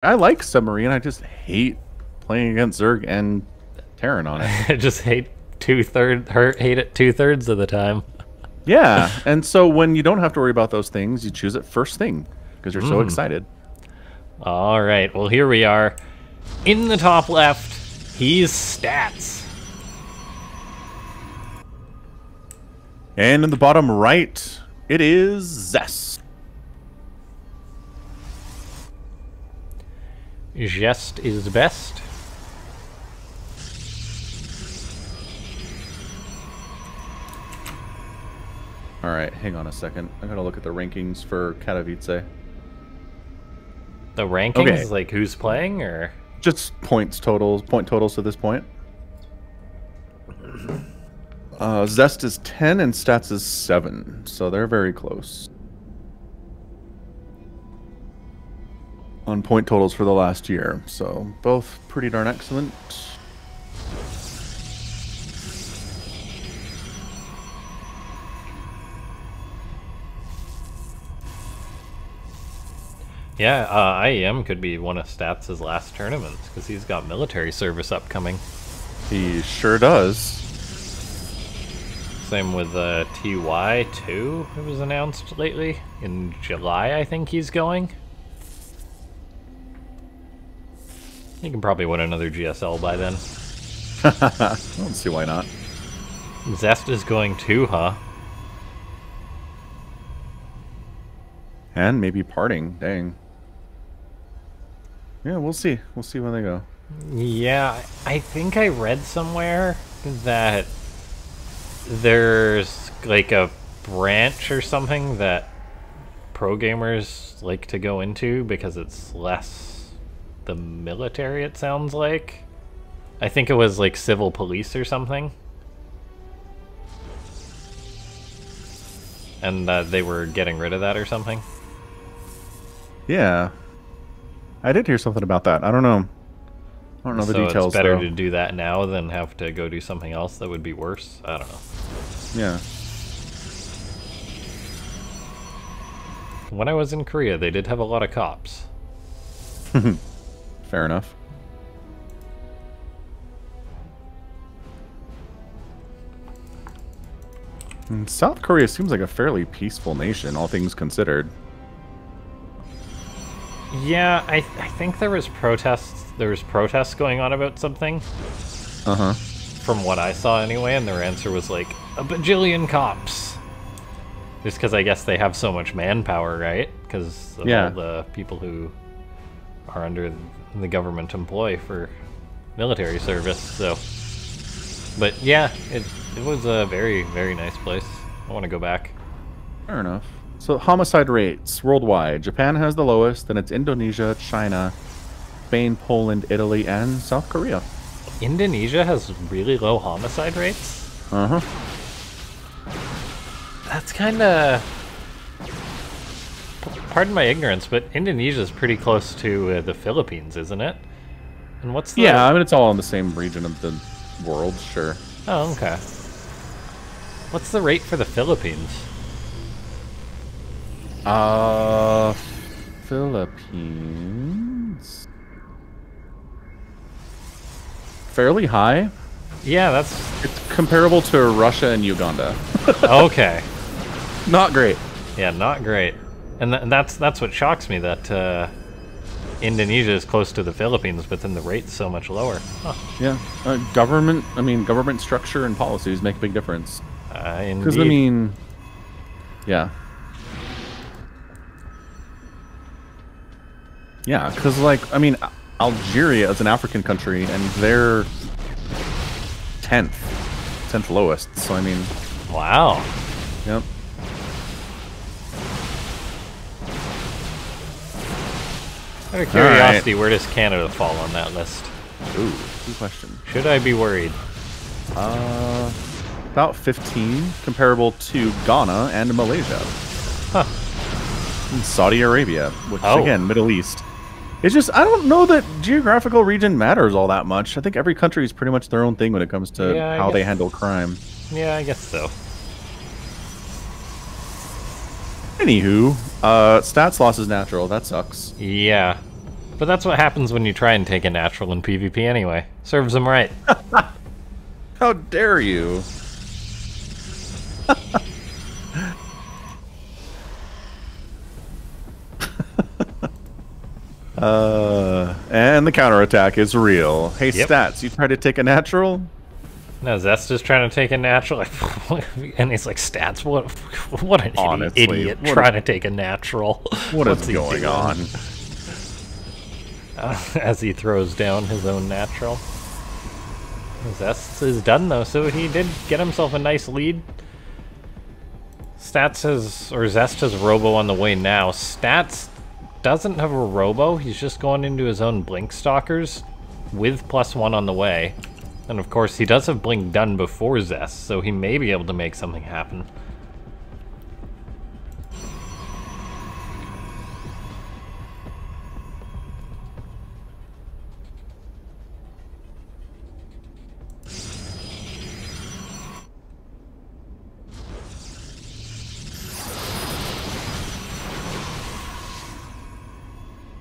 I like Submarine. I just hate playing against Zerg and Terran on it. I just hate hate it 2/3 of the time. Yeah, and so when you don't have to worry about those things, you choose it first thing because you're so excited. All right, well here we are. In the top left, he's stats. And in the bottom right, it is Zest. Zest is best. All right, hang on a second. I gotta look at the rankings for Katowice. The rankings, Okay. like who's playing, or Just point totals to this point. Zest is 10 and Stats is 7, so they're very close. On point totals for the last year, so both pretty darn excellent. yeah, IEM could be one of Stats' last tournaments because he's got military service upcoming. He sure does. Same with TY2, it was announced lately. In July, I think he's going. He can probably win another GSL by then. I don't see why not. Zest is going too, huh? And maybe parting. Dang. Yeah, we'll see. We'll see when they go. Yeah, I think I read somewhere that there's like a branch or something that pro gamers like to go into because it's less the military, it sounds like. I think it was like civil police or something. And they were getting rid of that or something. Yeah. I did hear something about that. I don't know. I don't know the So details, it's better though. to do that now than have to go do something else that would be worse. I don't know. Yeah. When I was in Korea, they did have a lot of cops. Fair enough. And South Korea seems like a fairly peaceful nation, all things considered. Yeah, I think there was protests. There was protests going on about something. Uh-huh. From what I saw anyway, and their answer was like a bajillion cops. Just because I guess they have so much manpower, right? Because of all the people who are under the government employ for military service. So, but yeah, it was a very, very nice place. I want to go back. Fair enough. So homicide rates worldwide. Japan has the lowest, then it's Indonesia, China, Spain, Poland, Italy, and South Korea. Indonesia has really low homicide rates? Uh-huh. That's kind of... Pardon my ignorance, but Indonesia is pretty close to the Philippines, isn't it? And what's the... Yeah, I mean, it's all in the same region of the world, sure. Oh, okay. What's the rate for the Philippines? Philippines... fairly high. Yeah, that's... It's comparable to Russia and Uganda. Okay. Not great. Yeah, not great. And that's what shocks me, that Indonesia is close to the Philippines, but then the rate's so much lower. Huh. Yeah. Government structure and policies make a big difference. Because, Indeed. I mean... Yeah. Yeah, because, like, I mean, Algeria is an African country, and they're 10th lowest, so, I mean... Wow. Yep. Out of curiosity, where does Canada fall on that list? Ooh, good question. Should I be worried? About 15, comparable to Ghana and Malaysia. Huh. And Saudi Arabia, which, Oh. again, Middle East. It's just, I don't know that geographical region matters all that much. I think every country is pretty much their own thing when it comes to how they handle crime. Yeah, I guess so. Anywho, stats loss is natural. That sucks. Yeah. But that's what happens when you try and take a natural in PvP anyway. Serves them right. How dare you? And the counterattack is real. Hey, Yep. Stats, you try to take a natural? No, Zest is trying to take a natural, and he's like, Stats, what an Honestly, idiot trying to take a natural. What is What's he going doing? on? As he throws down his own natural. Zest is done though, so he did get himself a nice lead. Zest has Robo on the way now. Stats doesn't have a Robo, he's just going into his own Blink Stalkers with +1 on the way. And of course, he does have Blink done before Zest, so he may be able to make something happen.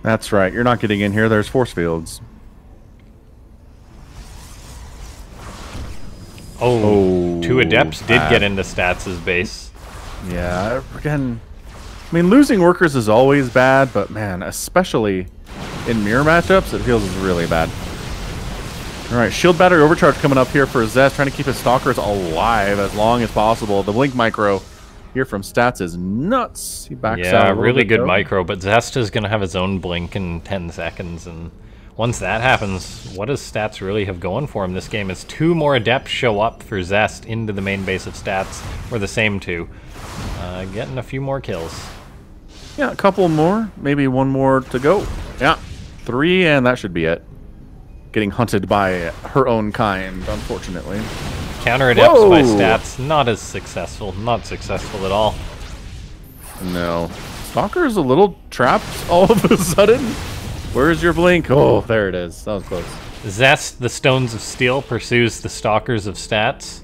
That's right, you're not getting in here, there's force fields. Oh, 2 Adepts did get into Stats' base. Yeah, again, I mean, losing workers is always bad, but man, especially in mirror matchups, it feels really bad. Alright, shield battery overcharge coming up here for Zest, trying to keep his stalkers alive as long as possible. The blink micro here from Stats is nuts. He backs out. Yeah, really good micro, but Zest is going to have his own blink in 10 seconds, and once that happens, what does Stats really have going for him this game? As 2 more Adepts show up for Zest into the main base of Stats, or the same 2. Getting a few more kills. Yeah, a couple more, maybe 1 more to go. Yeah, 3, and that should be it. Getting hunted by her own kind, unfortunately. Counter Adepts by Stats, not as successful. Not successful at all. No. Stalker's a little trapped all of a sudden. Where's your blink? Oh, there it is. That was close. Zest, the Stones of Steel, pursues the Stalkers of Stats.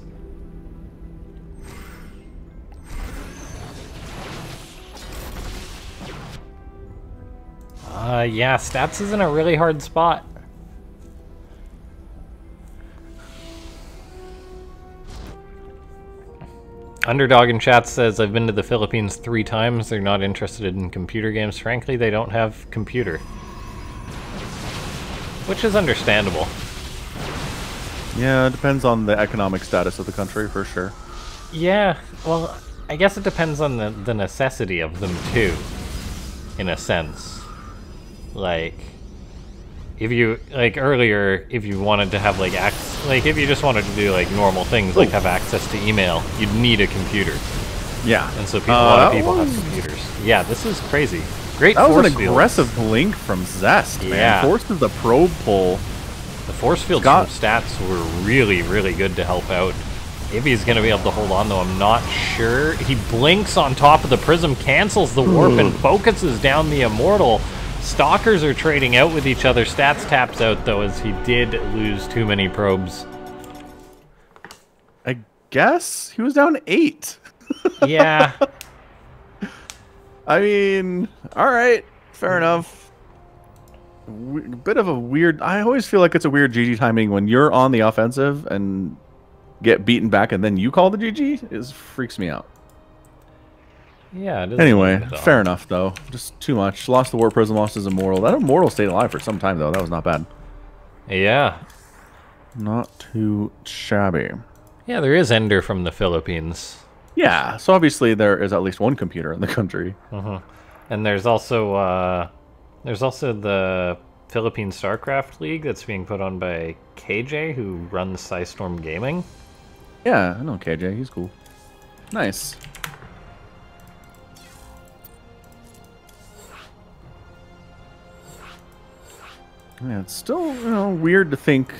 Yeah, Stats is in a really hard spot. Underdog in chat says, I've been to the Philippines 3 times. They're not interested in computer games. Frankly, they don't have computer. Which is understandable. Yeah, it depends on the economic status of the country, for sure. Yeah, well, I guess it depends on the necessity of them, too. In a sense. Like, if you, like, earlier, if you wanted to have, like, if you just wanted to do, like, normal things, like have access to email, you'd need a computer. Yeah. And so a lot of people have computers. Yeah, this is crazy. Great force field. That was an aggressive blink from Zest, man. Yeah. Forces the probe pull. The force fields from Stats were really, really good to help out. Maybe he's going to be able to hold on, though. I'm not sure. He blinks on top of the prism, cancels the warp, and focuses down the Immortal. Stalkers are trading out with each other. Stats taps out, though, as he did lose too many probes. I guess he was down 8. Yeah. I mean, all right, fair enough. Bit of a weird... I always feel like it's a weird GG timing when you're on the offensive and get beaten back and then you call the GG. It freaks me out. Yeah, it is. Anyway, fair enough, though. Just too much. Lost the Warp Prism, lost his Immortal. That Immortal stayed alive for some time, though. That was not bad. Yeah. Not too shabby. Yeah, there is Ender from the Philippines. Yeah, so obviously there is at least 1 computer in the country. And there's also the Philippine Starcraft League that's being put on by KJ, who runs Psystorm Gaming. Yeah, I know KJ. He's cool. Nice. Yeah, it's still, weird to think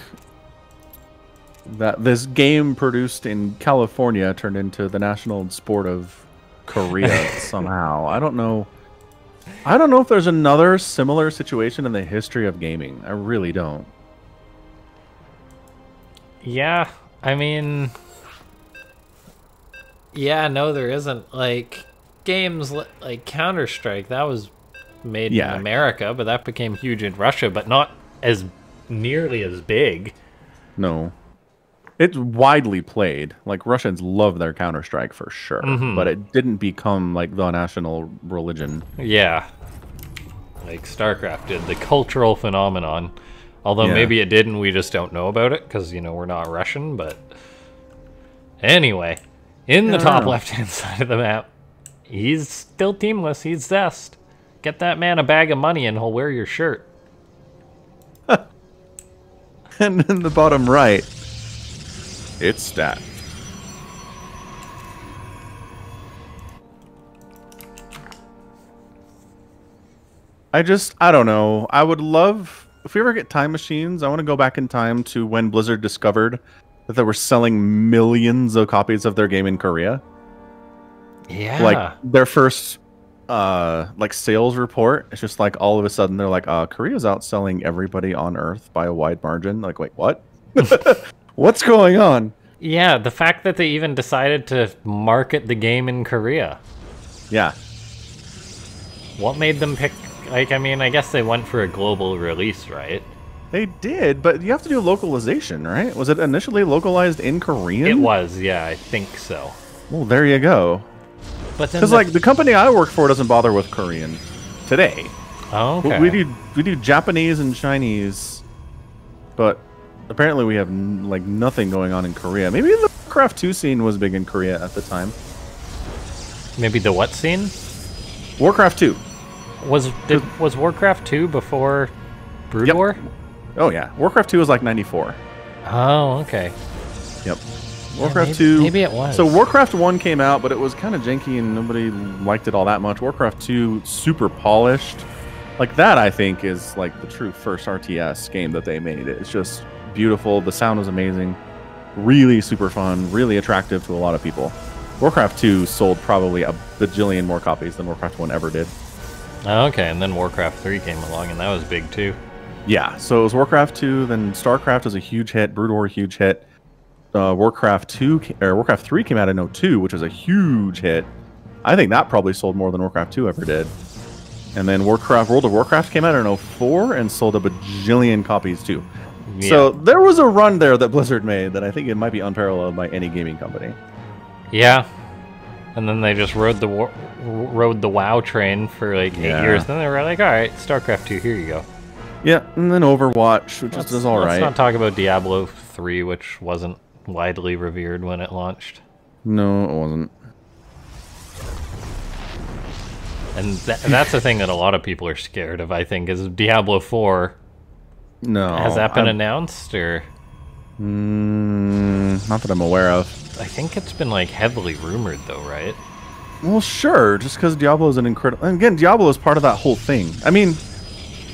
that this game produced in California turned into the national sport of Korea somehow. I don't know if there's another similar situation in the history of gaming. I really don't. Yeah, I mean... Yeah, no, there isn't. Like, games like Counter-Strike, that was made in America, but that became huge in Russia, but not as nearly as big. No. It's widely played. Like, Russians love their Counter-Strike for sure, but it didn't become, like, the national religion. Yeah. Like Starcraft did, the cultural phenomenon. Although maybe it didn't, we just don't know about it, because, you know, we're not Russian, but... Anyway, in the top left-hand side of the map, he's still teamless, he's Zest. Get that man a bag of money and he'll wear your shirt. And in the bottom right, it's Stat. I don't know. I would love, if we ever get time machines, I want to go back in time to when Blizzard discovered that they were selling millions of copies of their game in Korea. Yeah. Like, their first, like, sales report, it's just like, all of a sudden, they're like, Korea's outselling everybody on Earth by a wide margin. Like, wait, what? What's going on? Yeah, the fact that they even decided to market the game in Korea. Yeah. What made them pick... Like, I mean, I guess they went for a global release, right? They did, but you have to do localization, right? Was it initially localized in Korean? It was, yeah, I think so. Well, there you go. But because, like, the company I work for doesn't bother with Korean today. Oh, okay. We do Japanese and Chinese, but apparently we have like nothing going on in Korea. Maybe the Warcraft 2 scene was big in Korea at the time. Maybe the what scene? Warcraft 2. Was Warcraft 2 before Brood War? Oh yeah, Warcraft 2 was like 94. Oh, okay. Yep. Warcraft 2. Maybe it was. So Warcraft 1 came out, but it was kind of janky and nobody liked it all that much. Warcraft 2, super polished. Like, that, I think, is like the true first RTS game that they made. It's just beautiful. The sound was amazing. Really super fun. Really attractive to a lot of people. Warcraft 2 sold probably a bajillion more copies than Warcraft 1 ever did. Okay, and then Warcraft 3 came along, and that was big too. Yeah, so it was Warcraft 2, then Starcraft was a huge hit, Brood War, huge hit. Warcraft 3 came out in 2002, which was a huge hit. I think that probably sold more than Warcraft 2 ever did. And then World of Warcraft came out in 2004 and sold a bajillion copies too. Yeah. So there was a run there that Blizzard made that I think it might be unparalleled by any gaming company. Yeah. And then they just rode the WoW train for like 8 years. Then they were like, all right, StarCraft 2, here you go. Yeah, and then Overwatch, which is all right. Let's not talk about Diablo 3, which wasn't widely revered when it launched. No, it wasn't. And that's the thing that a lot of people are scared of, I think, is Diablo 4. No. Has that been announced, or? Not that I'm aware of. I think it's been, like, heavily rumored, though, right? Well, sure, just because Diablo is an incredible... And again, Diablo is part of that whole thing. I mean,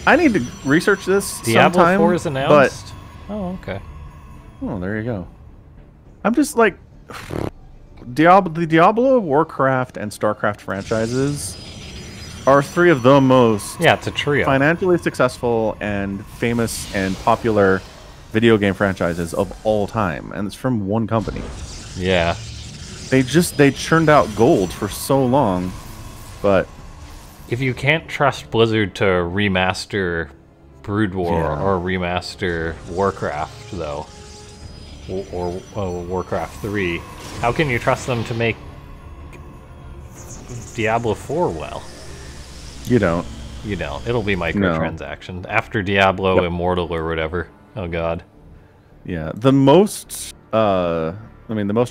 I need to research this Diablo sometime, 4 is announced? Oh, okay. Oh, there you go. I'm just, like... The Diablo, Warcraft, and Starcraft franchises are three of the most it's a trio. Financially successful and famous and popular video game franchises of all time, and it's from one company. Yeah. They churned out gold for so long, but if you can't trust Blizzard to remaster Brood War or remaster Warcraft, though, or Warcraft 3, how can you trust them to make Diablo 4 well? You don't. You don't. It'll be microtransactions. After Diablo Immortal or whatever. Oh, God. Yeah. The most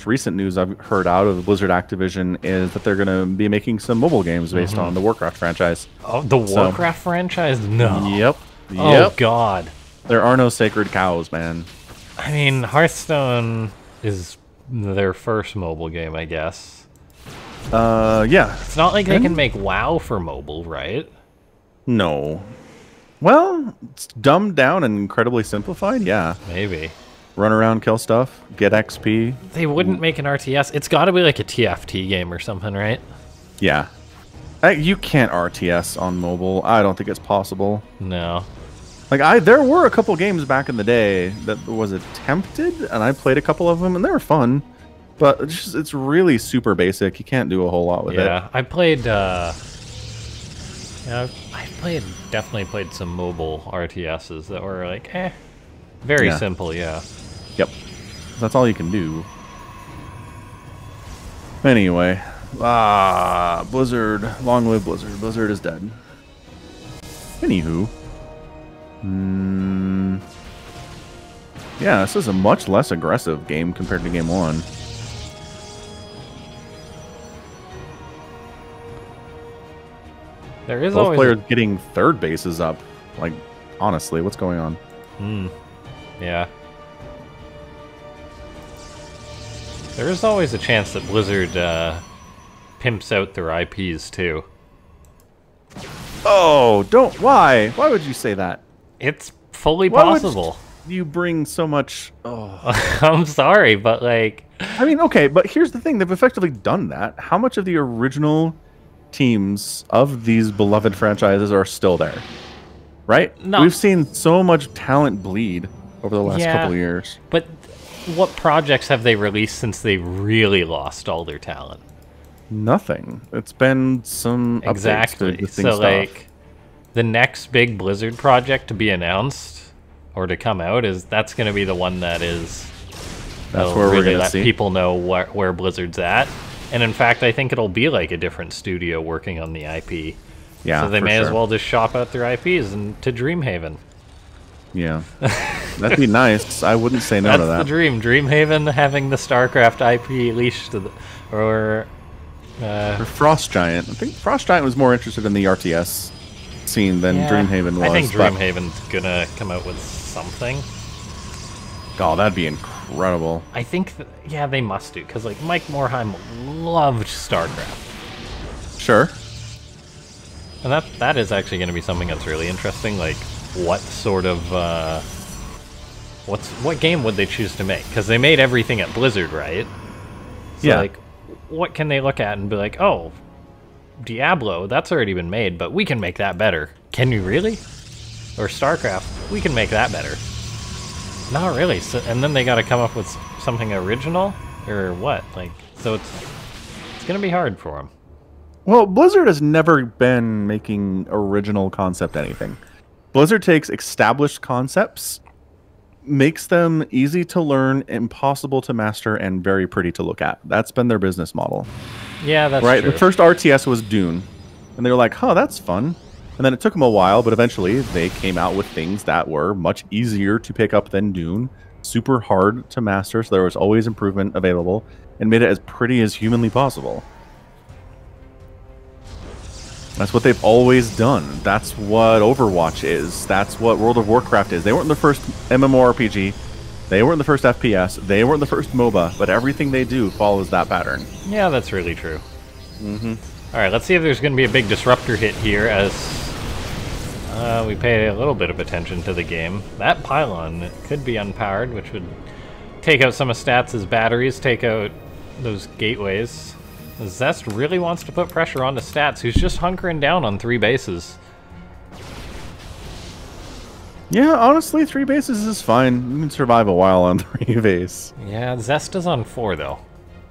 recent news I've heard out of Blizzard Activision is that they're going to be making some mobile games based on the Warcraft franchise. Oh, the Warcraft franchise? No. Yep. Oh, God. There are no sacred cows, man. I mean, Hearthstone is their first mobile game, I guess. Yeah. It's not like they can make WoW for mobile, right? No. Well, it's dumbed down and incredibly simplified, yeah. Maybe. Run around, kill stuff, get XP. They wouldn't make an RTS. It's got to be like a TFT game or something, right? Yeah. You can't RTS on mobile. I don't think it's possible. No. Like, there were a couple games back in the day that was attempted, and I played a couple of them, and they were fun. But it's really super basic. You can't do a whole lot with it. Yeah, I played... I definitely played some mobile RTSs that were like, very simple, yeah. Yep. That's all you can do. Anyway. Blizzard. Long live Blizzard. Blizzard is dead. Anywho. Yeah, this is a much less aggressive game compared to game 1. There is both always players getting third bases up. Like, honestly, what's going on? Yeah. There is always a chance that Blizzard pimps out their IPs too. Oh, don't. Why? Why would you say that? It's fully possible. You bring so much. Oh. I'm sorry, but like. I mean, okay, but here's the thing. They've effectively done that. How much of the original teams of these beloved franchises are still there? Right? No. We've seen so much talent bleed over the last couple of years. But what projects have they released since they really lost all their talent? Nothing. It's been some updates to existing stuff. Like, the next big Blizzard project to be announced or to come out that's going to be the one that is. That's where we're going to see people know where Blizzard's at. And in fact, I think it'll be like a different studio working on the IP. Yeah, so they may as well just shop out their IPs and to Dreamhaven. Yeah, that'd be nice. I wouldn't say no to that. That's the dream. Dreamhaven having the Starcraft IP leashed to or Frost Giant. I think Frost Giant was more interested in the RTS scene than Dreamhaven was. I think Dreamhaven's gonna come out with something. Oh, that'd be incredible. I think, they must do, because like Mike Morheim loved StarCraft. Sure. And that is actually going to be something that's really interesting. Like, what sort of what game would they choose to make? Because they made everything at Blizzard, right? So like, what can they look at and be like, oh, Diablo, that's already been made, but we can make that better. Can you really? Or StarCraft, we can make that better. Not really. So, and then they got to come up with something original, or what? Like, so it's gonna be hard for them. Well, Blizzard has never been making original concept anything. Blizzard takes established concepts, makes them easy to learn, impossible to master, and very pretty to look at. That's been their business model. Yeah, that's right. True. The first RTS was Dune, and they were like, "Huh, that's fun." And then it took them a while, but eventually they came out with things that were much easier to pick up than Dune, super hard to master, so there was always improvement available, and made it as pretty as humanly possible. That's what they've always done. That's what Overwatch is. That's what World of Warcraft is. They weren't the first MMORPG. They weren't the first FPS. They weren't the first MOBA, but everything they do follows that pattern. Yeah, that's really true. All right, let's see if there's going to be a big disruptor hit here as we pay a little bit of attention to the game. That pylon could be unpowered, which would take out some of Stats' batteries, take out those gateways. Zest really wants to put pressure onto Stats, who's just hunkering down on 3 bases. Yeah, honestly, 3 bases is fine. You can survive a while on 3 base. Yeah, Zest is on 4, though.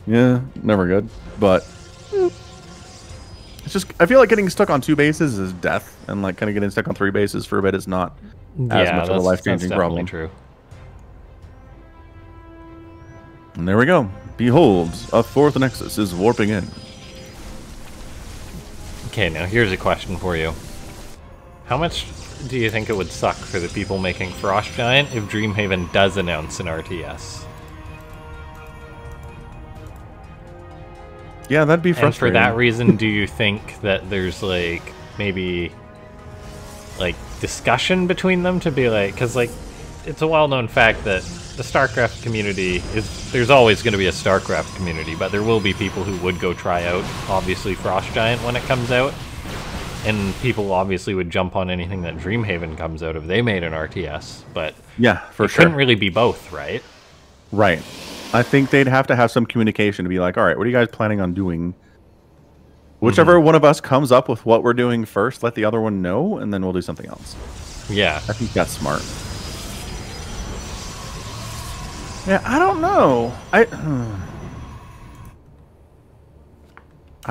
Yeah, never good. But it's just, I feel like getting stuck on 2 bases is death, and like kind of getting stuck on 3 bases for a bit is not as much of a life-changing problem. True. And there we go. Behold, a 4th Nexus is warping in. Okay, now here's a question for you. How much do you think it would suck for the people making Frost Giant if Dreamhaven does announce an RTS? Yeah, that'd be frustrating. And for that reason, do you think that there's like maybe like discussion between them to be like, because like it's a well-known fact that the StarCraft community there's always going to be a StarCraft community, but there will be people who would go try out obviously Frost Giant when it comes out, and people obviously would jump on anything that Dreamhaven comes out if they made an RTS, but yeah, for sure, couldn't really be both, right? Right. I think they'd have to have some communication to be like, all right, what are you guys planning on doing? Whichever one of us comes up with what we're doing first, let the other one know, and then we'll do something else. Yeah. I think that's smart. Yeah, I don't know. I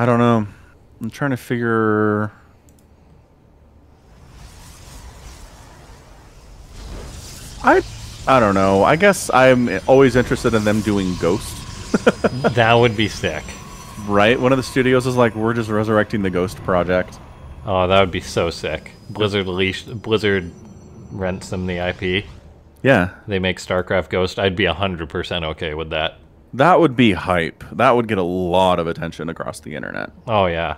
don't know. I'm trying to figure... I don't know. I guess I'm always interested in them doing Ghost. That would be sick. Right? One of the studios is like, we're just resurrecting the Ghost project. Oh, that would be so sick. Blizzard rents them the IP. Yeah. They make StarCraft Ghost. I'd be 100% okay with that. That would be hype. That would get a lot of attention across the internet. Oh, yeah.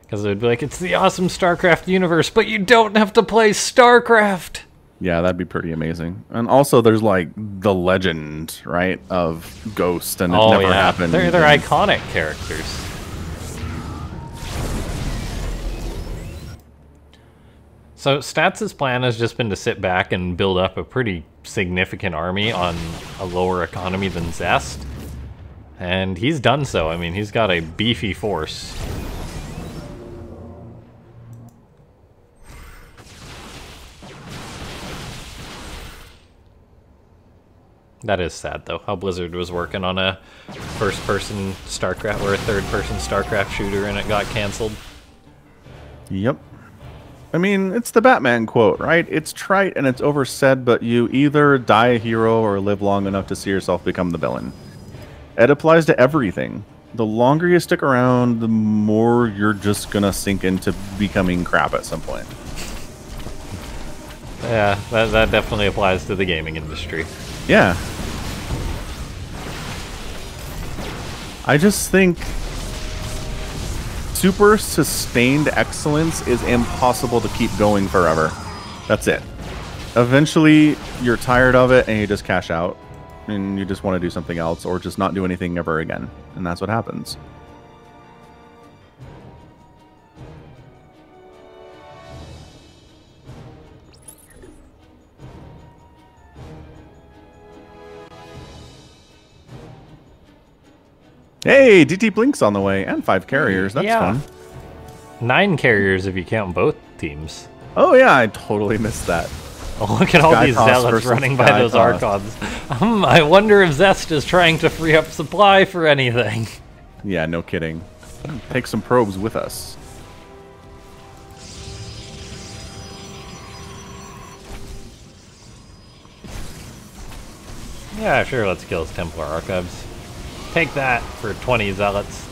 Because it would be like, it's the awesome StarCraft universe, but you don't have to play StarCraft! Yeah, that'd be pretty amazing. And also, there's like the legend, right, of Ghost, and it never happened. They're iconic characters. So Stats' plan has just been to sit back and build up a pretty significant army on a lower economy than Zest. And he's done so. I mean, he's got a beefy force. That is sad, though, how Blizzard was working on a first-person StarCraft or a third-person StarCraft shooter and it got canceled. Yep. I mean, it's the Batman quote, right? It's trite and it's oversaid, but you either die a hero or live long enough to see yourself become the villain. It applies to everything. The longer you stick around, the more you're just gonna sink into becoming crap at some point. Yeah, that definitely applies to the gaming industry. Yeah. I just think super sustained excellence is impossible to keep going forever. That's it. Eventually, you're tired of it and you just cash out. And you just want to do something else or just not do anything ever again. And that's what happens. Hey, DT Blink's on the way, and 5 carriers. That's fun. 9 carriers if you count both teams. Oh yeah, I totally missed that. Oh, look at all these zealots running by those Archons. I wonder if Zest is trying to free up supply for anything. Yeah, no kidding. Take some probes with us. Yeah, sure, let's kill his Templar Archives. Take that for 20 zealots.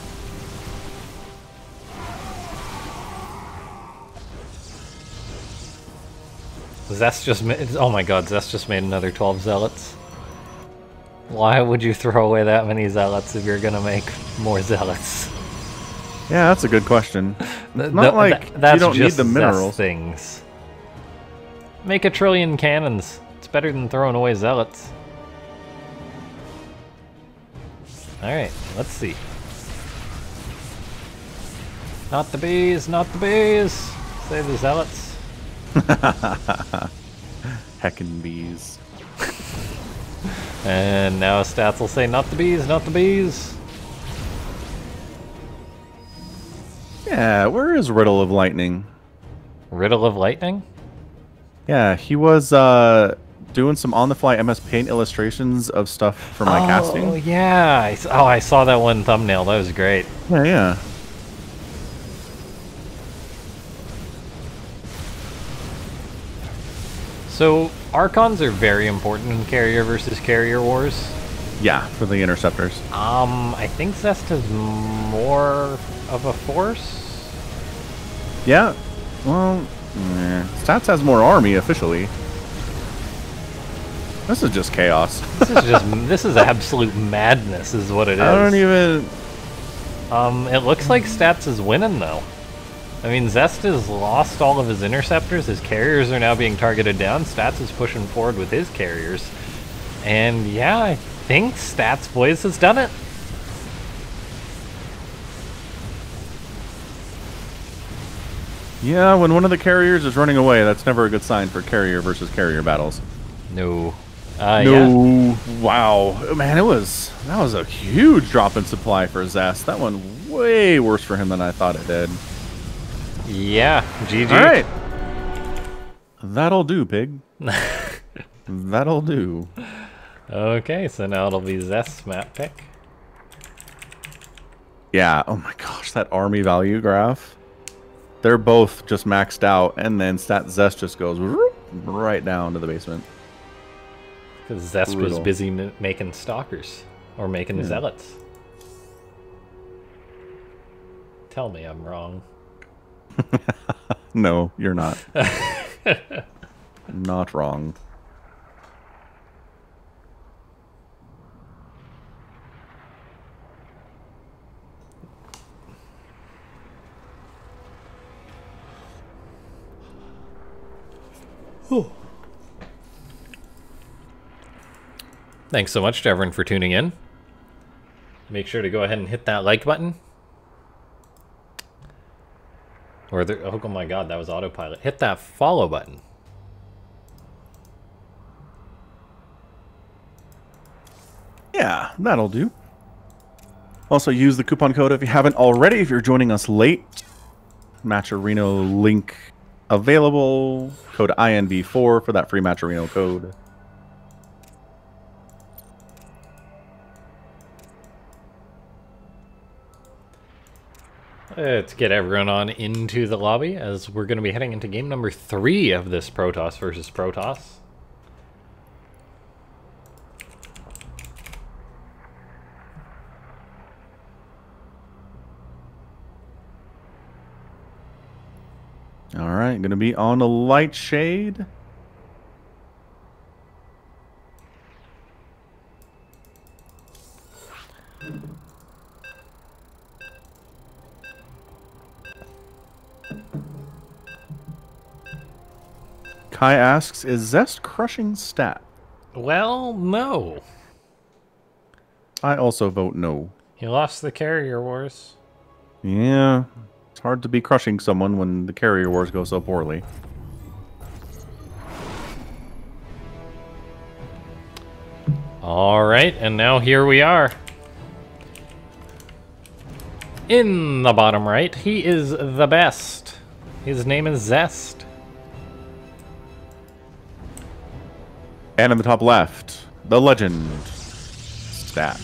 Zest just made... Oh my god, Zest just made another 12 zealots. Why would you throw away that many zealots if you're gonna make more zealots? Yeah, that's a good question. Not like you don't need the minerals. Things. Make a trillion cannons. It's better than throwing away zealots. Alright, let's see. Not the bees, not the bees! Save the zealots. Heckin' bees. And now Stats will say, not the bees, not the bees! Yeah, where is Riddle of Lightning? Riddle of Lightning? Yeah, he was doing some on-the-fly MS Paint illustrations of stuff for my casting. Oh, yeah. I saw that one thumbnail. That was great. Yeah, yeah. So, Archons are very important in carrier versus carrier wars. Yeah, for the interceptors. I think Zest has more of a force? Yeah. Well, Stats has more army officially. This is just chaos. This is absolute madness is what it is. I don't even... It looks like Stats is winning though. I mean, Zest has lost all of his interceptors, his carriers are now being targeted down, Stats is pushing forward with his carriers. And yeah, I think Stats Boys has done it. Yeah, when one of the carriers is running away, that's never a good sign for carrier versus carrier battles. No. No. Yeah. Wow. Man, that was a huge drop in supply for Zest. That one way worse for him than I thought it did. Yeah. GG. All right. That'll do, pig. That'll do. Okay, so now it'll be Zest's map pick. Yeah. Oh my gosh, that army value graph. They're both just maxed out, and then Zest just goes right down to the basement. Because Zest was busy making stalkers. Or making zealots. Tell me I'm wrong. No, you're not. Not wrong. Ooh. Thanks so much to everyone for tuning in. Make sure to go ahead and hit that like button. Or oh my god, that was autopilot. Hit that follow button. Yeah, that'll do. Also use the coupon code if you haven't already, if you're joining us late. Matcherino link available. Code INV4 for that free Matcherino code. Let's get everyone on into the lobby as we're going to be heading into game number 3 of this Protoss versus Protoss. All right, going to be on a light shade. Kai asks, is Zest crushing stat? Well, no. I also vote no. He lost the carrier wars. Yeah, it's hard to be crushing someone when the carrier wars go so poorly. All right, and now here we are. In the bottom right, he is the best. His name is Zest. And in the top left, the legend stat.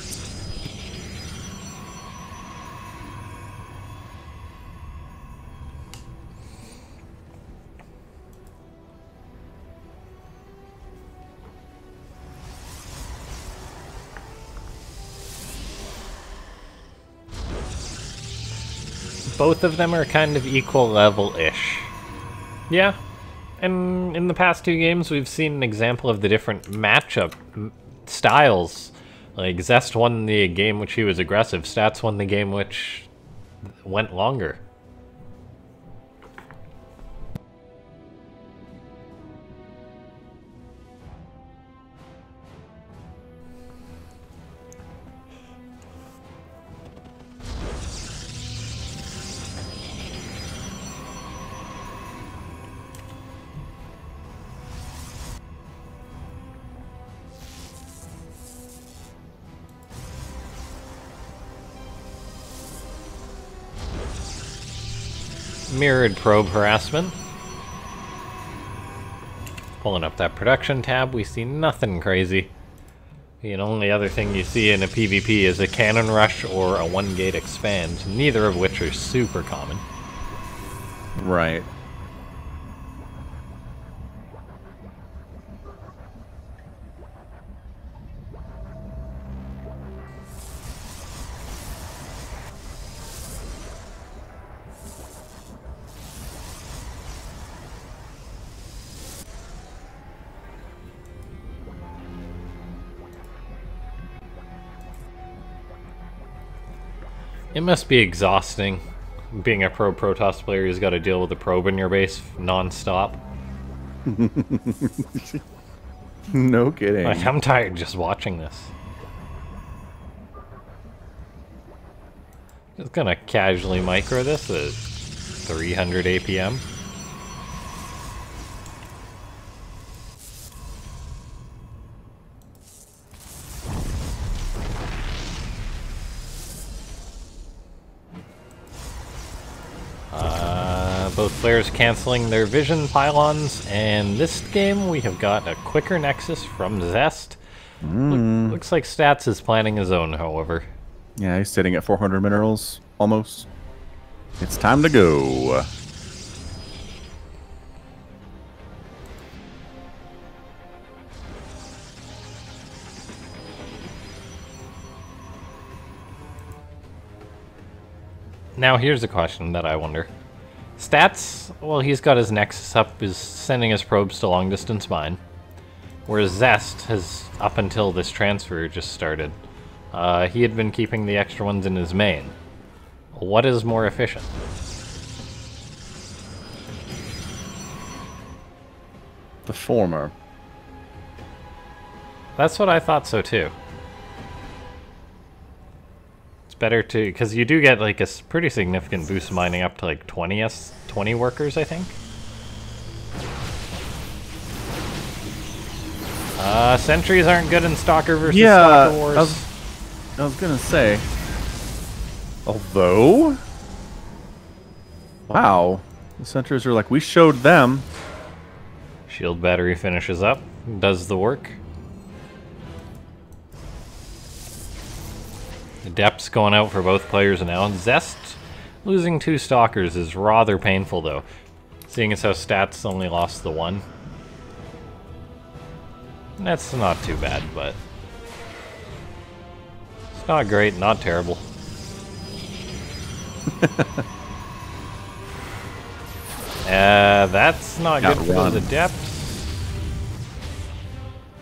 Both of them are kind of equal level-ish. Yeah. And in the past 2 games, we've seen an example of the different matchup styles. Like, Zest won the game which he was aggressive. Stats won the game which went longer. Mirrored probe harassment. Pulling up that production tab, we see nothing crazy. The only other thing you see in a PvP is a cannon rush or a 1-gate expand, neither of which are super common. Right. It must be exhausting, being a pro Protoss player who's got to deal with a probe in your base non-stop. No kidding. Like, I'm tired just watching this. Just gonna casually micro this at 300 APM. Both players canceling their vision pylons, and this game we have got a quicker nexus from Zest. Looks like Stats is planning his own, however. Yeah, he's sitting at 400 minerals, almost. It's time to go. Now here's a question that I wonder. Stats, well, he's got his Nexus up, is sending his probes to long distance mine. Whereas Zest has, up until this transfer just started, he had been keeping the extra ones in his main. What is more efficient? The former. That's what I thought so too. It's better to, because you do get like a pretty significant boost mining up to like 20 workers, I think. Sentries aren't good in Stalker versus Stalker Wars. I was gonna say. Although, wow, the sentries are like, we showed them. Shield battery finishes up, does the work. The depth's going out for both players now. Zest losing 2 stalkers is rather painful though, seeing as how Stats only lost the 1. That's not too bad, but it's not great, not terrible. That's not good for the depths.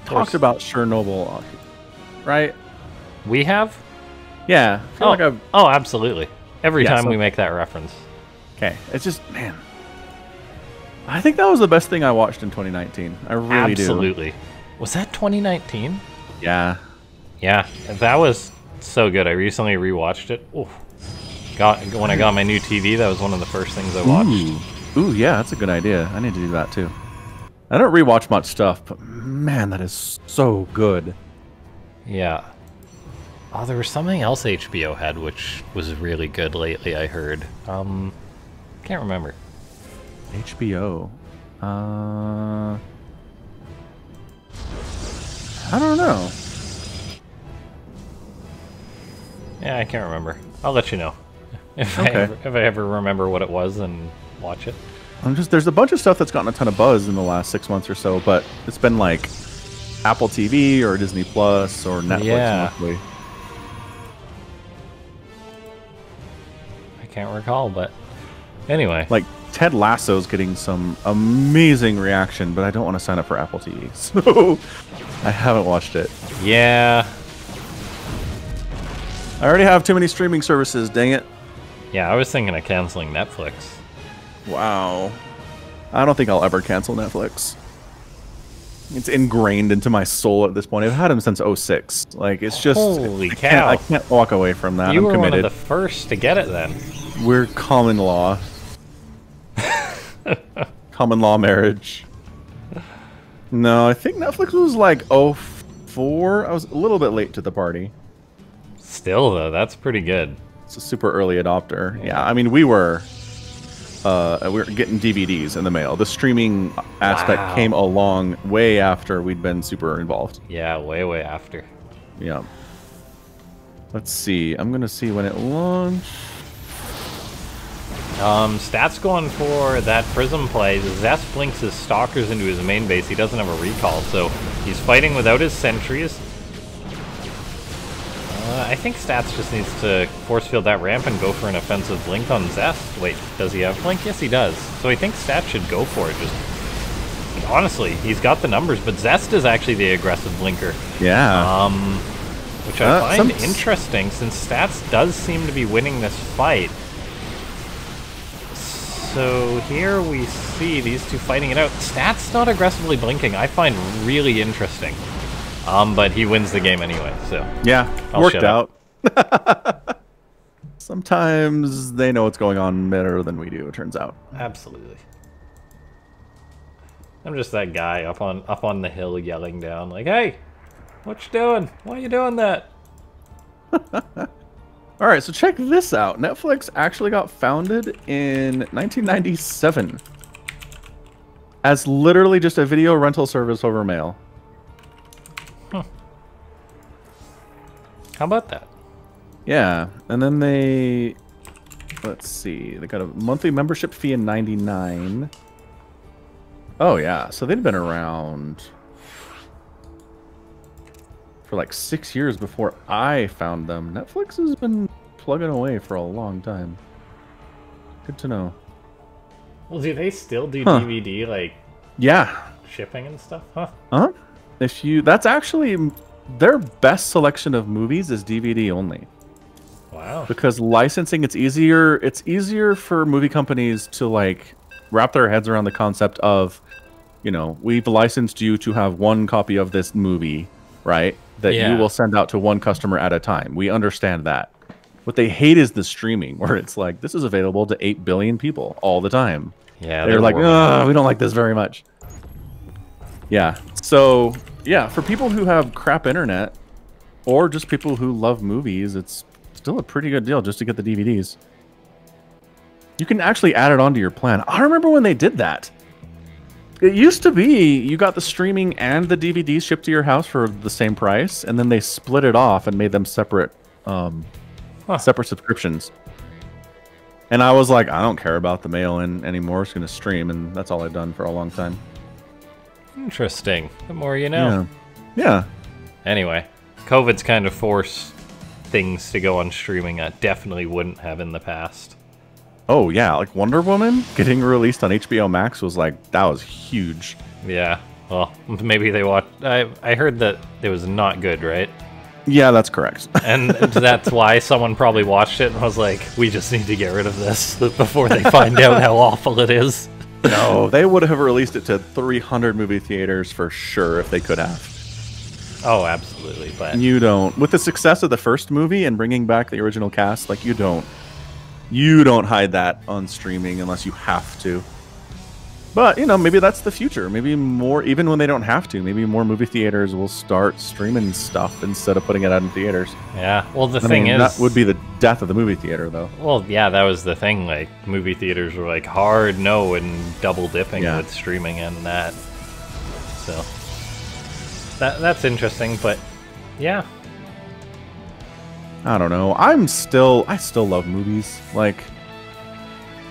Talked about Chernobyl, right? We have? Yeah. I feel like I've... Oh, absolutely. Every time we make that reference. Okay. It's just, man. I think that was the best thing I watched in 2019. I really do. Absolutely. Was that 2019? Yeah. Yeah. That was so good. I recently rewatched it. Ooh. When I got my new TV, that was one of the first things I watched. Ooh, yeah, that's a good idea. I need to do that too. I don't rewatch much stuff, but man, that is so good. Yeah. Oh, there was something else HBO had which was really good lately, I heard. Can't remember. HBO. I don't know. Yeah, I can't remember. I'll let you know. If I ever remember what it was and watch it. There's a bunch of stuff that's gotten a ton of buzz in the last 6 months or so, but it's been like Apple TV or Disney Plus or Netflix mostly. I can't recall, but anyway. Like Ted Lasso's getting some amazing reaction, but I don't want to sign up for Apple TV, so I haven't watched it. Yeah. I already have too many streaming services, dang it. Yeah, I was thinking of canceling Netflix. Wow. I don't think I'll ever cancel Netflix. It's ingrained into my soul at this point. I've had them since 06. Like, it's just... Holy cow. I can't walk away from that. You I'm were committed. one of the first to get it then. We're common law. Common law marriage. No, I think Netflix was like 04. I was a little bit late to the party. Still, though, that's pretty good. It's a super early adopter. Yeah, I mean, we were getting DVDs in the mail. The streaming aspect came along way after we'd been super involved. Yeah, way after. Yeah. Let's see. I'm gonna see when it launched. Stats going for that Prism play. Zest blinks his stalkers into his main base. He doesn't have a recall, so he's fighting without his sentries. I think Stats just needs to force field that ramp and go for an offensive blink on Zest. Wait, does he have blink? Yes, he does. So I think Stats should go for it. Just honestly, he's got the numbers, but Zest is actually the aggressive blinker. Yeah. Which I find interesting, since Stats does seem to be winning this fight. So here we see these two fighting it out. Stats not aggressively blinking, I find really interesting. But he wins the game anyway, so... Yeah, worked out. Sometimes they know what's going on better than we do, it turns out. Absolutely. I'm just that guy up on the hill yelling down, like, hey, what you doing? Why are you doing that? Alright, so check this out. Netflix actually got founded in 1997 as literally just a video rental service over mail. How about that? Yeah, and then they... Let's see. They got a monthly membership fee in 99. Oh, yeah. So they'd been around for like 6 years before I found them. Netflix has been plugging away for a long time. Good to know. Well, do they still do DVD like? Yeah. Shipping and stuff, huh? That's actually their best selection of movies is DVD only. Wow. Because licensing, it's easier for movie companies to like wrap their heads around the concept of, we've licensed you to have one copy of this movie, right? That you will send out to one customer at a time. We understand that. What they hate is the streaming, where it's like, this is available to 8 billion people all the time. Yeah, they're like, oh, we don't like this very much. Yeah. So, yeah, for people who have crap internet, or just people who love movies, it's still a pretty good deal just to get the DVDs. You can actually add it onto your plan. I remember when they did that. It used to be you got the streaming and the DVDs shipped to your house for the same price, and then they split it off and made them separate, separate subscriptions. And I was like, I don't care about the mail-in anymore. I'm just going to stream, and that's all I've done for a long time. Interesting. The more you know. Yeah. Anyway, COVID's kind of forced things to go on streaming I definitely wouldn't have in the past. Oh, yeah. Like Wonder Woman getting released on HBO Max was like, that was huge. Yeah. Well, maybe they watched... I heard that it was not good, right? Yeah, that's correct. And that's why someone probably watched it and was like, we just need to get rid of this before they find out how awful it is. No, they would have released it to 300 movie theaters for sure if they could have. Oh, absolutely. But you don't. With the success of the first movie and bringing back the original cast, like you don't hide that on streaming unless you have to. But, maybe that's the future. Maybe more, even when they don't have to, maybe more movie theaters will start streaming stuff instead of putting it out in theaters. Yeah, well, the thing is... that would be the death of the movie theater, though. Well, yeah, that was the thing. Like, movie theaters were, like, hard no and double dipping with streaming and that. So, that's interesting, but, yeah. I don't know. I still love movies. Like...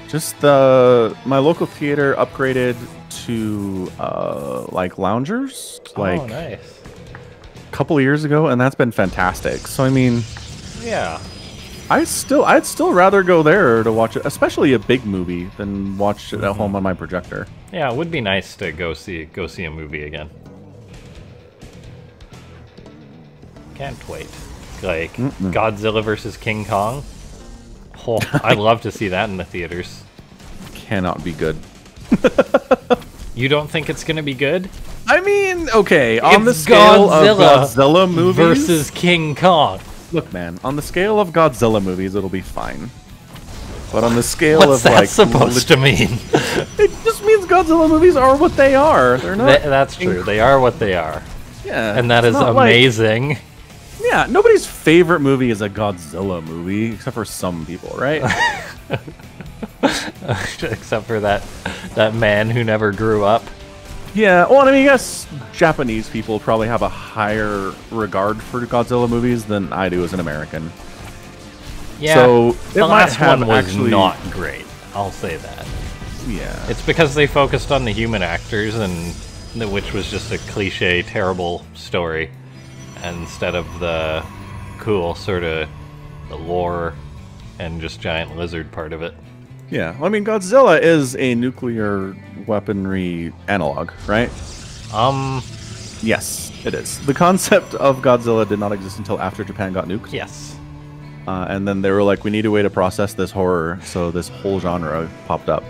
Just my local theater upgraded to like loungers like nice. A couple of years ago, and that's been fantastic. So I mean, yeah, I'd still rather go there to watch it, especially a big movie, than watch it at home on my projector. Yeah, it would be nice to go see a movie again. Can't wait. Like Godzilla versus King Kong. Oh, I'd love to see that in the theaters. Cannot be good. You don't think it's gonna be good? I mean, okay, on the scale of Godzilla movies versus King Kong. Look, man, on the scale of Godzilla movies, it'll be fine. But on the scale What's of that like, supposed to mean? It just means Godzilla movies are what they are. They're not. That's true. They are what they are. Yeah, and that is amazing. Like, yeah, nobody's favorite movie is a Godzilla movie, except for some people, right? Except for that man who never grew up. Yeah, well, I mean, I guess Japanese people probably have a higher regard for Godzilla movies than I do as an American. Yeah, so the last one was not great. I'll say that. Yeah, it's because they focused on the human actors, and which was just a cliche, terrible story. Instead of the cool sort of the lore and just giant lizard part of it. Yeah, well, I mean, Godzilla is a nuclear weaponry analog, right? Yes, it is. The concept of Godzilla did not exist until after Japan got nuked. Yes. And then they were like, we need a way to process this horror, so this whole genre popped up.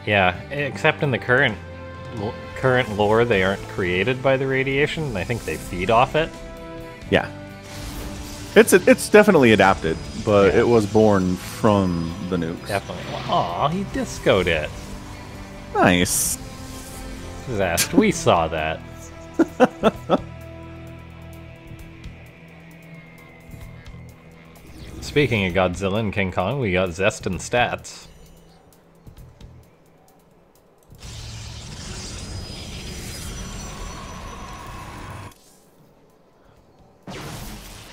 Yeah, except in the current lore, they aren't created by the radiation. I think they feed off it. Yeah, it's definitely adapted, but it was born from the nukes. Definitely. Aw, he discoed it. Nice. Zest, we saw that. Speaking of Godzilla and King Kong, we got Zest and stats.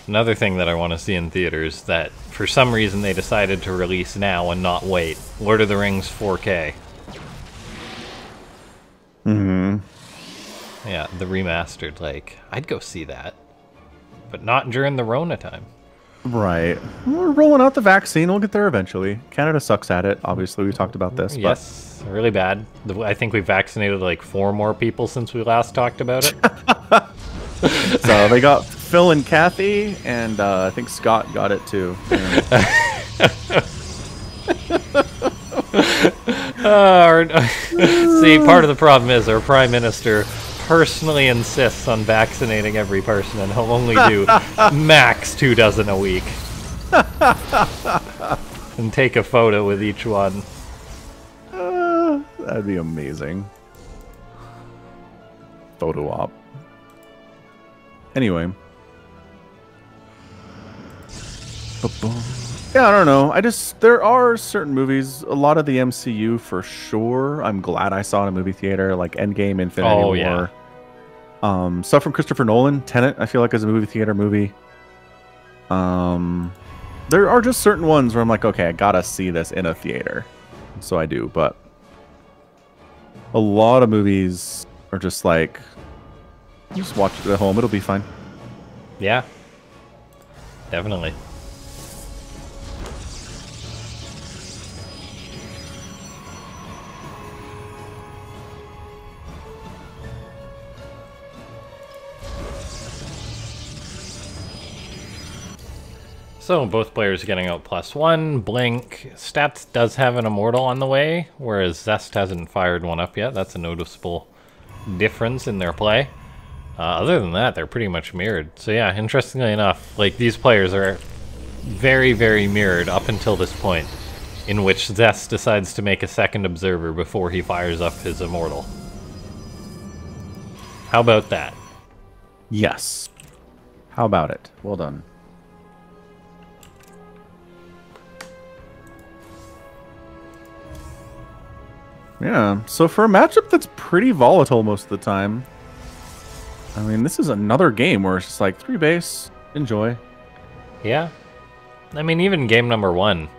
Another thing that I want to see in theaters that, for some reason, they decided to release now and not wait. Lord of the Rings 4K. Yeah, the remastered, like, I'd go see that. But not during the Rona time. Right. We're rolling out the vaccine. We'll get there eventually. Canada sucks at it. Obviously, we talked about this. Yes, really bad. I think we vaccinated like 4 more people since we last talked about it. So they got Phil and Kathy, and I think Scott got it too. See, part of the problem is our Prime Minister personally insists on vaccinating every person, and he'll only do max 2 dozen a week. And take a photo with each one. That'd be amazing. Photo op. Anyway. Yeah, I don't know. There are certain movies, a lot of the MCU for sure. I'm glad I saw in a movie theater, like Endgame, Infinity War. Yeah. Stuff from Christopher Nolan, Tenet, I feel like is a movie theater movie. There are just certain ones where I'm like, okay, I gotta see this in a theater. So I do, but a lot of movies are just like, just watch it at home, it'll be fine. Yeah. Definitely. So both players getting out +1. Blink. Stats does have an Immortal on the way, whereas Zest hasn't fired one up yet. That's a noticeable difference in their play. Other than that, they're pretty much mirrored. So yeah, interestingly enough, like these players are very, very mirrored up until this point, in which Zest decides to make a second observer before he fires up his Immortal. How about that? Yes. How about it? Well done. Yeah, so for a matchup that's pretty volatile most of the time, I mean, this is another game where it's just like 3 base, enjoy. Yeah. I mean, even game number 1,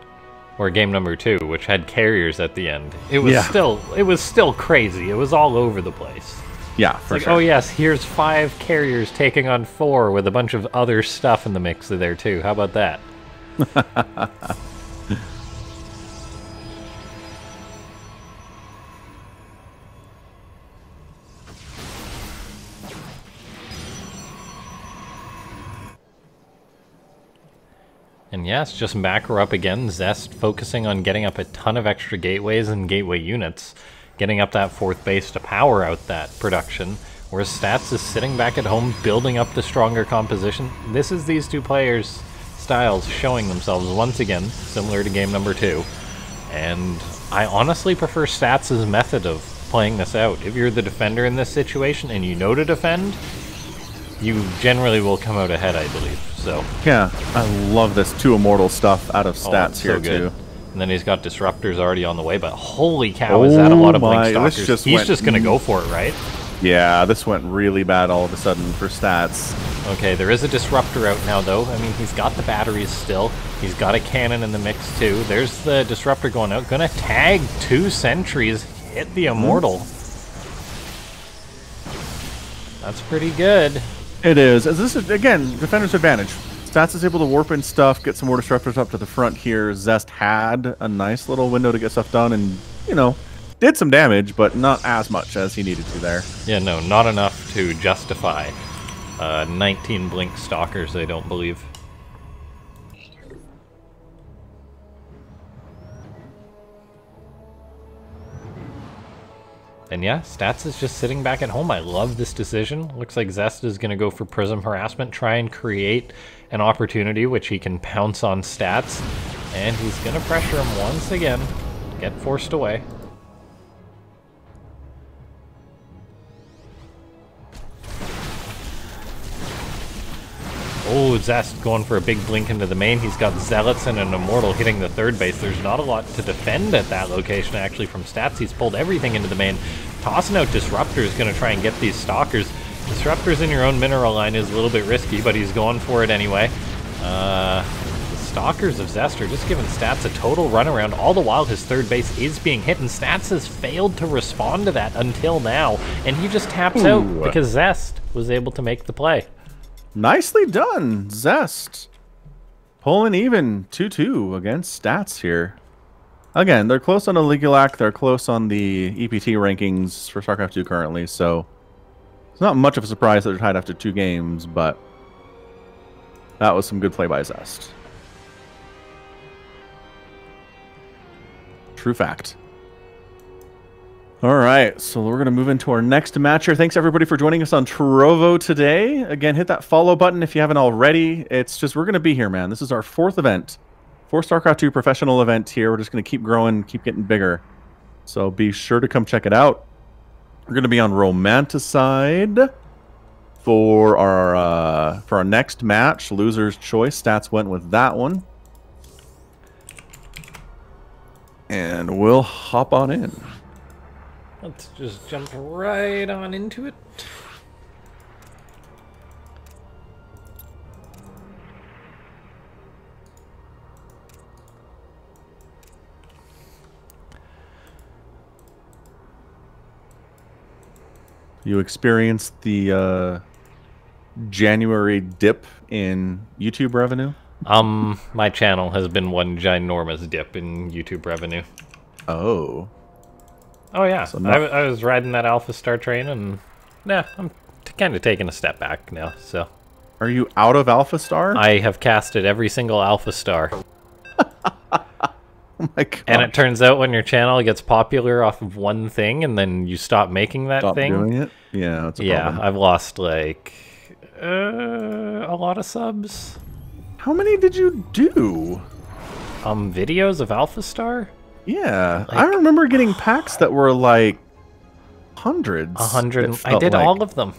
or game number 2, which had carriers at the end, it was still crazy. It was all over the place. Yeah, for sure. Oh yes, here's 5 carriers taking on 4 with a bunch of other stuff in the mix there too. How about that? And yes, just macro up again. Zest focusing on getting up a ton of extra gateways and gateway units, getting up that 4th base to power out that production, whereas Stats is sitting back at home building up the stronger composition. This is these 2 players' styles showing themselves once again, similar to game number 2. And I honestly prefer Stats' method of playing this out. If you're the defender in this situation and you know to defend, you generally will come out ahead, I believe. So yeah, I love this 2 Immortal stuff out of Stats here too. And then he's got Disruptors already on the way, but holy cow, is that a lot of Blink Stalkers. He's just going to go for it, right? Yeah, this went really bad all of a sudden for Stats. Okay, there is a Disruptor out now, though. I mean, he's got the batteries still. He's got a cannon in the mix, too. There's the Disruptor going out. Going to tag 2 sentries, hit the Immortal. That's pretty good. It is. As this is, again, Defender's advantage. Stats is able to warp in stuff, get some more Disruptors up to the front here. Zest had a nice little window to get stuff done and, you know, did some damage, but not as much as he needed to there. Yeah, no, not enough to justify 19 Blink Stalkers, I don't believe. And yeah, Stats is just sitting back at home. I love this decision. Looks like Zest is going to go for Prism Harassment, try and create an opportunity which he can pounce on Stats. And he's going to pressure him once again. Get forced away. Oh, Zest going for a big blink into the main. He's got Zealots and an Immortal hitting the 3rd base. There's not a lot to defend at that location, actually, from Stats. He's pulled everything into the main. Tossing out Disruptor is going to try and get these Stalkers. Disruptors in your own mineral line is a little bit risky, but he's going for it anyway. The Stalkers of Zest are just giving Stats a total runaround. All the while, his 3rd base is being hit, and Stats has failed to respond to that until now. And he just taps out because Zest was able to make the play. Nicely done, Zest. pulling even 2-2 against stats here. Again, they're close on the Legulac. They're close on the EPT rankings for StarCraft 2 currently, so it's not much of a surprise that they're tied after 2 games, but that was some good play by Zest. True fact. All right, so we're going to move into our next match here. Thanks, everybody, for joining us on Trovo today. Again, hit that follow button if you haven't already. It's just, we're going to be here, man. This is our 4th event. 4th StarCraft 2 professional event here. We're just going to keep growing, keep getting bigger. So be sure to come check it out. We're going to be on Romanticide for our next match. Loser's choice. Stats went with that one. And we'll hop on in. Let's just jump right on into it. You experienced the January dip in YouTube revenue? My channel has been one ginormous dip in YouTube revenue. Oh. Oh yeah, so I was riding that Alpha Star train, and yeah, I'm kind of taking a step back now. So, are you out of Alpha Star? I have casted every single Alpha Star. Oh my god! And it turns out when your channel gets popular off of one thing, and then you stop making that thing, doing it. Yeah, that's a problem. I've lost like a lot of subs. How many did you do? Videos of Alpha Star. Yeah, like, I remember getting packs that were like hundreds. 100. I did all of them.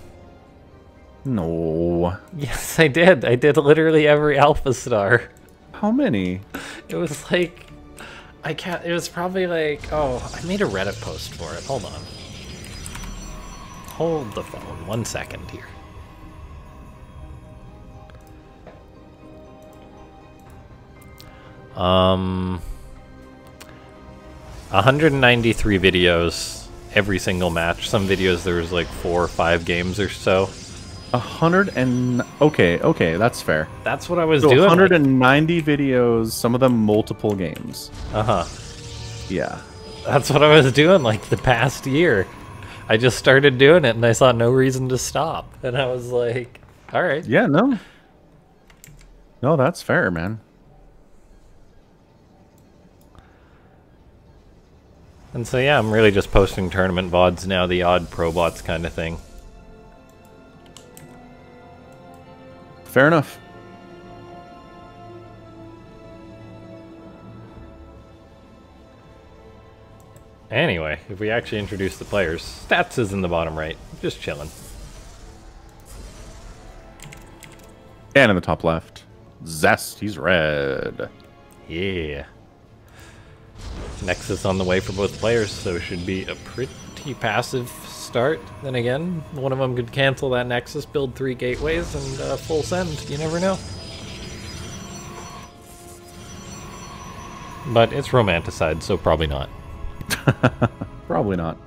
No. Yes, I did. I did literally every Alpha Star. How many? It was like, I can't. It was probably like, oh, I made a Reddit post for it. Hold on. Hold the phone 1 second here. 193 videos, every single match. Some videos there was like 4 or 5 games or so. 100 and okay, that's fair. That's what I was so doing. 190 like, videos, some of them multiple games. Yeah. That's what I was doing like the past year. I just started doing it and I saw no reason to stop. And I was like, all right. Yeah, no. No, that's fair, man. And so yeah, I'm really just posting tournament VODs now, the odd pro bots kind of thing. Fair enough. Anyway, if we actually introduce the players, Stats is in the bottom right, just chilling. And in the top left, Zest, he's red. Yeah. Nexus on the way for both players, so it should be a pretty passive start. Then again, one of them could cancel that Nexus, build 3 gateways, and full send. You never know. But it's Romanticide, so probably not. Probably not.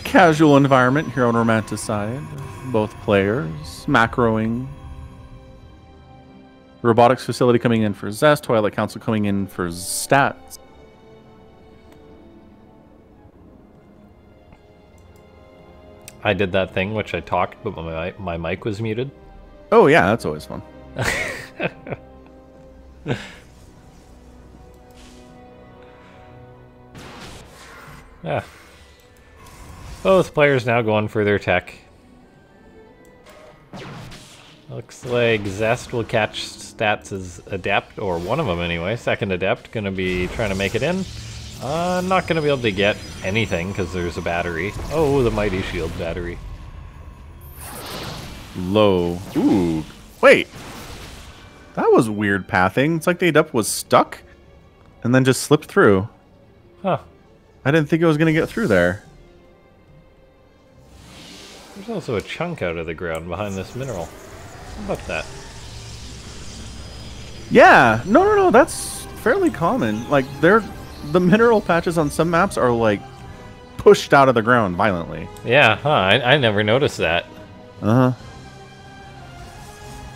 Casual environment here on Romanticide. Both players macroing. Robotics facility coming in for Zest. Twilight Council coming in for Stats. I did that thing which I talked, but my mic was muted. Oh yeah, that's always fun. Yeah. Both players now going for their tech. Looks like Zest will catch Stats as Adept, or one of them anyway. Second Adept, gonna be trying to make it in. Not gonna be able to get anything because there's a battery. Oh, the Mighty Shield battery. Low. Ooh. Wait. That was weird pathing. It's like the Adept was stuck and then just slipped through. Huh. I didn't think it was going to get through there. There's also a chunk out of the ground behind this mineral. How about that? Yeah. No. That's fairly common. Like, the mineral patches on some maps are, like, pushed out of the ground violently. Yeah, huh. I never noticed that. Uh-huh.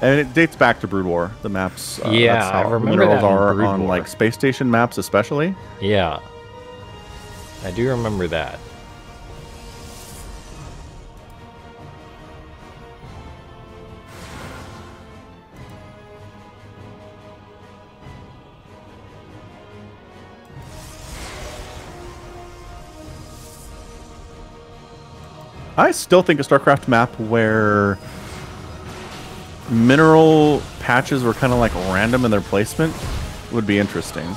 And it dates back to Brood War, the maps. Yeah, that's how I remember minerals that in are Brood on War. like space station maps, especially. Yeah, I do remember that. I still think a StarCraft map where mineral patches were kind of like random in their placement would be interesting.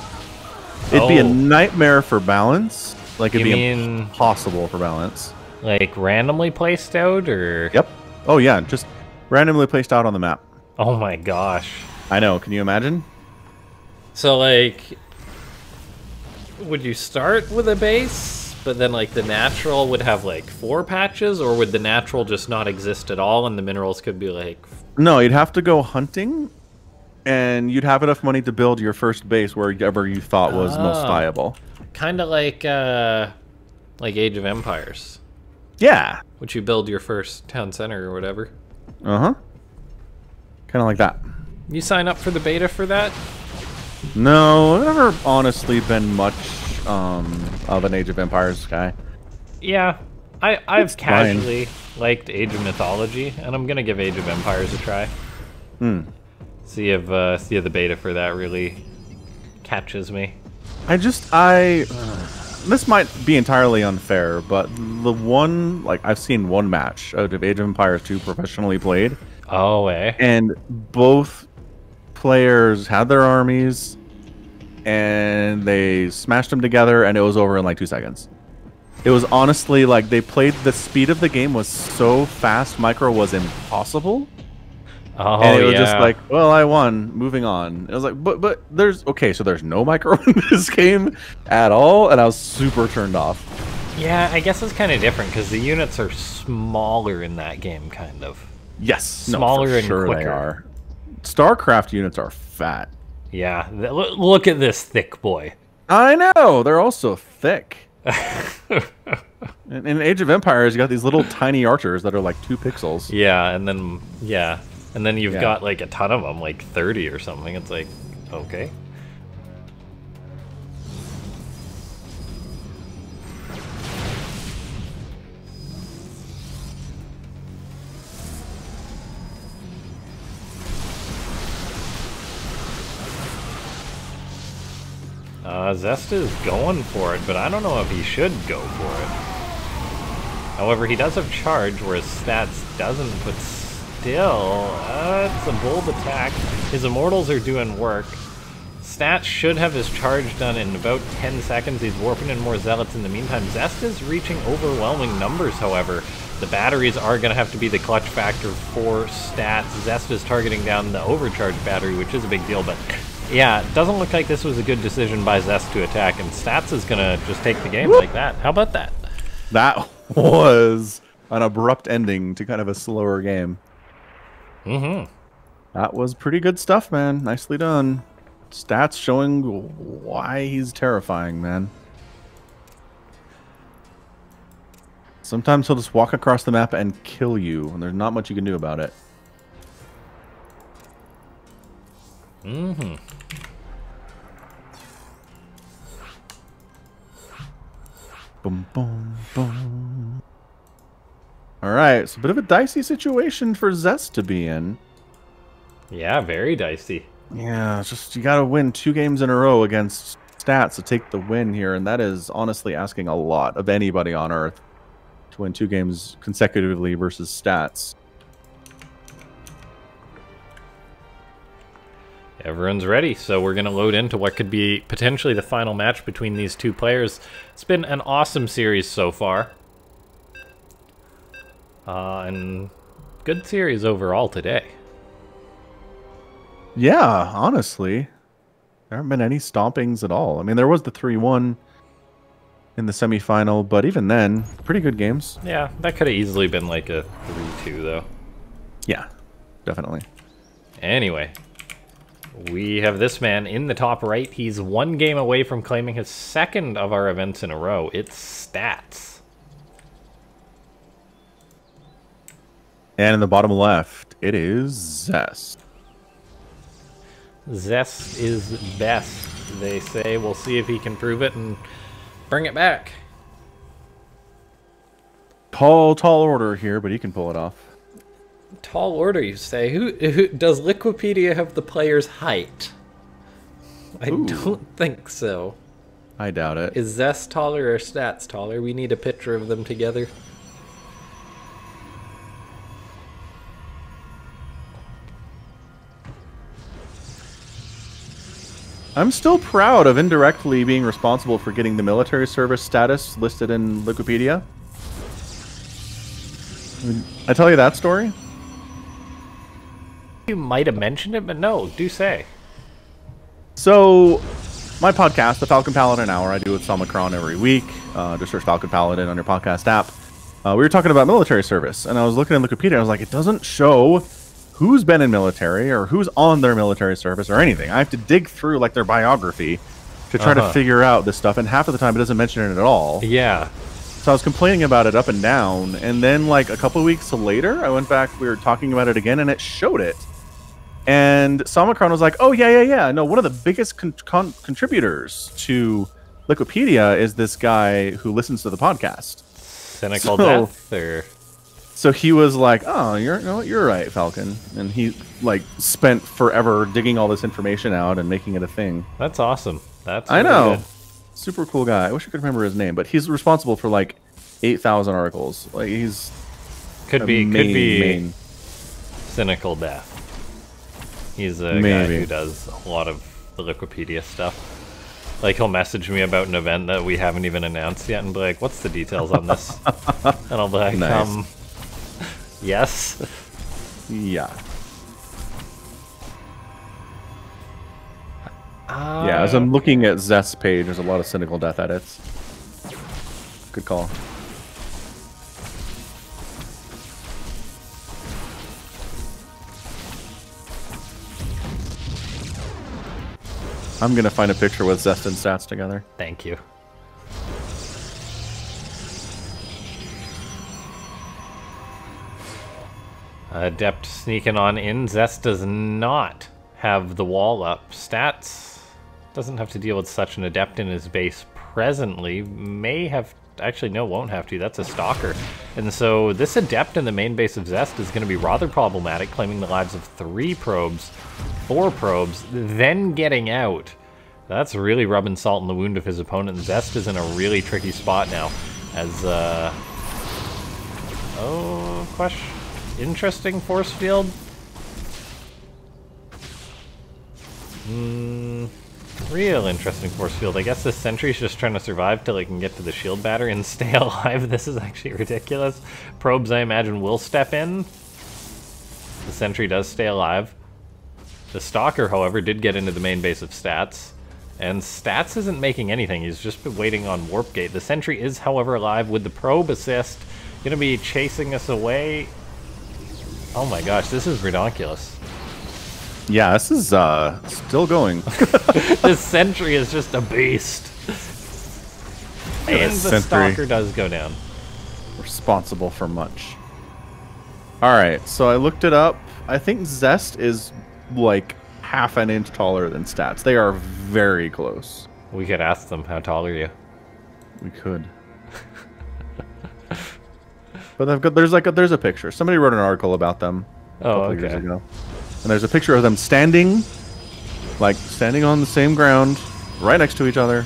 It'd be a nightmare for balance. Like, it'd be impossible for balance. Like randomly placed out, or? Yep. Oh yeah, just randomly placed out on the map. Oh my gosh. I know. Can you imagine? So like, would you start with a base, but then like the natural would have like 4 patches, or would the natural just not exist at all and the minerals could be like... No, you'd have to go hunting, and you'd have enough money to build your first base wherever you thought was most viable. Kind of like Age of Empires. Yeah. Which you build your first town center or whatever. Uh-huh. Kind of like that. You sign up for the beta for that? No, I've never honestly been much of an Age of Empires guy. Yeah, I've casually liked Age of Mythology, and I'm gonna give Age of Empires a try. See if the beta for that really catches me. This might be entirely unfair, but I've seen one match out of Age of Empires 2 professionally played. Oh, eh? And both players had their armies, and they smashed them together, and it was over in like 2 seconds. It was honestly like the speed of the game was so fast, micro was impossible. Oh, and it was just like, well, I won, moving on. It was like, but so there's no micro in this game at all, and I was super turned off. Yeah, I guess it's kind of different because the units are smaller in that game, kind of. Yes, smaller and sure quicker. They are. Starcraft units are fat. Yeah, look at this thick boy. I know, they're also thick. In Age of Empires, you got these little tiny archers that are like 2 pixels. Yeah, and then you've got like a ton of them, like 30 or something. It's like, okay. Zest is going for it, but I don't know if he should go for it. However, he does have charge, whereas Stats doesn't, but still, it's a bold attack. His immortals are doing work. Stats should have his charge done in about 10 seconds. He's warping in more zealots in the meantime. Zest is reaching overwhelming numbers, however. The batteries are going to have to be the clutch factor for Stats. Zest is targeting down the overcharged battery, which is a big deal, but yeah, it doesn't look like this was a good decision by Zest to attack, and Stats is going to just take the game like that. How about that? That was an abrupt ending to kind of a slower game. Mm-hmm. That was pretty good stuff, man. Nicely done. Stats showing why he's terrifying, man. Sometimes he'll just walk across the map and kill you, and there's not much you can do about it. Mm-hmm. Boom, boom, boom. Alright, so a bit of a dicey situation for Zest to be in. Yeah, very dicey. Yeah, it's just you gotta win 2 games in a row against Stats to take the win here, and that is honestly asking a lot of anybody on Earth. to win 2 games consecutively versus Stats. Everyone's ready, so we're going to load into what could be potentially the final match between these two players. It's been an awesome series so far. And good series overall today. Yeah, honestly. There haven't been any stompings at all. I mean, there was the 3-1 in the semifinal, but even then, pretty good games. Yeah, that could have easily been like a 3-2, though. Yeah, definitely. Anyway, we have this man in the top right. He's 1 game away from claiming his 2nd of our events in a row. It's Stats. And in the bottom left, it is Zest. Zest is best, they say. We'll see if he can prove it and bring it back. Tall order here, but he can pull it off. Tall order, you say? Who does Liquipedia have the player's height? I don't think so. I doubt it. Is Zest taller or Stats taller? We need a picture of them together. I'm still proud of indirectly being responsible for getting the military service status listed in Wikipedia. I tell you that story? You might have mentioned it, but no, do say. So, my podcast, the Falcon Paladin Hour, I do with Salmacron every week. Just search Falcon Paladin on your podcast app. We were talking about military service, and I was looking in Wikipedia, and I was like, it doesn't show who's been in military or who's on their military service or anything. I have to dig through like their biography to try to figure out this stuff, and half of the time it doesn't mention it at all. Yeah. So I was complaining about it up and down, and then like a couple of weeks later, I went back, we were talking about it again, and it showed it. And Salmacron was like, oh, yeah. No, one of the biggest contributors to Liquipedia is this guy who listens to the podcast. Cynical Death, or... So he was like, "Oh, you're right, Falcon," and he like spent forever digging all this information out and making it a thing. That's awesome. That's I know, good. Super cool guy. I wish I could remember his name, but he's responsible for like 8,000 articles. Like he's could be Cynical Death. He's a guy who does a lot of the Liquipedia stuff. Like, he'll message me about an event that we haven't even announced yet and be like, what's the details on this? And I'll be like, nice. Yes. Yeah. Yeah, as I'm looking at Zest's page, there's a lot of Cynical Death edits. Good call. I'm gonna find a picture with Zest and Stats together. Thank you. Adept sneaking on in. Zest does not have the wall up. Stats doesn't have to deal with such an Adept in his base presently. May have... Actually, no, won't have to. That's a Stalker. And so this Adept in the main base of Zest is going to be rather problematic, claiming the lives of 3 probes, 4 probes, then getting out. That's really rubbing salt in the wound of his opponent. Zest is in a really tricky spot now, as, oh, question... Interesting force field. Real interesting force field. I guess this sentry's just trying to survive till he can get to the shield battery and stay alive. This is actually ridiculous. Probes, I imagine, will step in. The sentry does stay alive. The Stalker, however, did get into the main base of Stats. And Stats isn't making anything. He's just been waiting on Warp Gate. The sentry is, however, alive with the probe assist. Gonna be chasing us away. Oh my gosh, this is ridiculous. Yeah, this is still going. This sentry is just a beast. And the Stalker does go down. Responsible for much. Alright, so I looked it up. I think Zest is like half an inch taller than Stats. They are very close. We could ask them, how tall are you? We could. But there's a picture. Somebody wrote an article about them a couple years ago. And there's a picture of them standing on the same ground, right next to each other.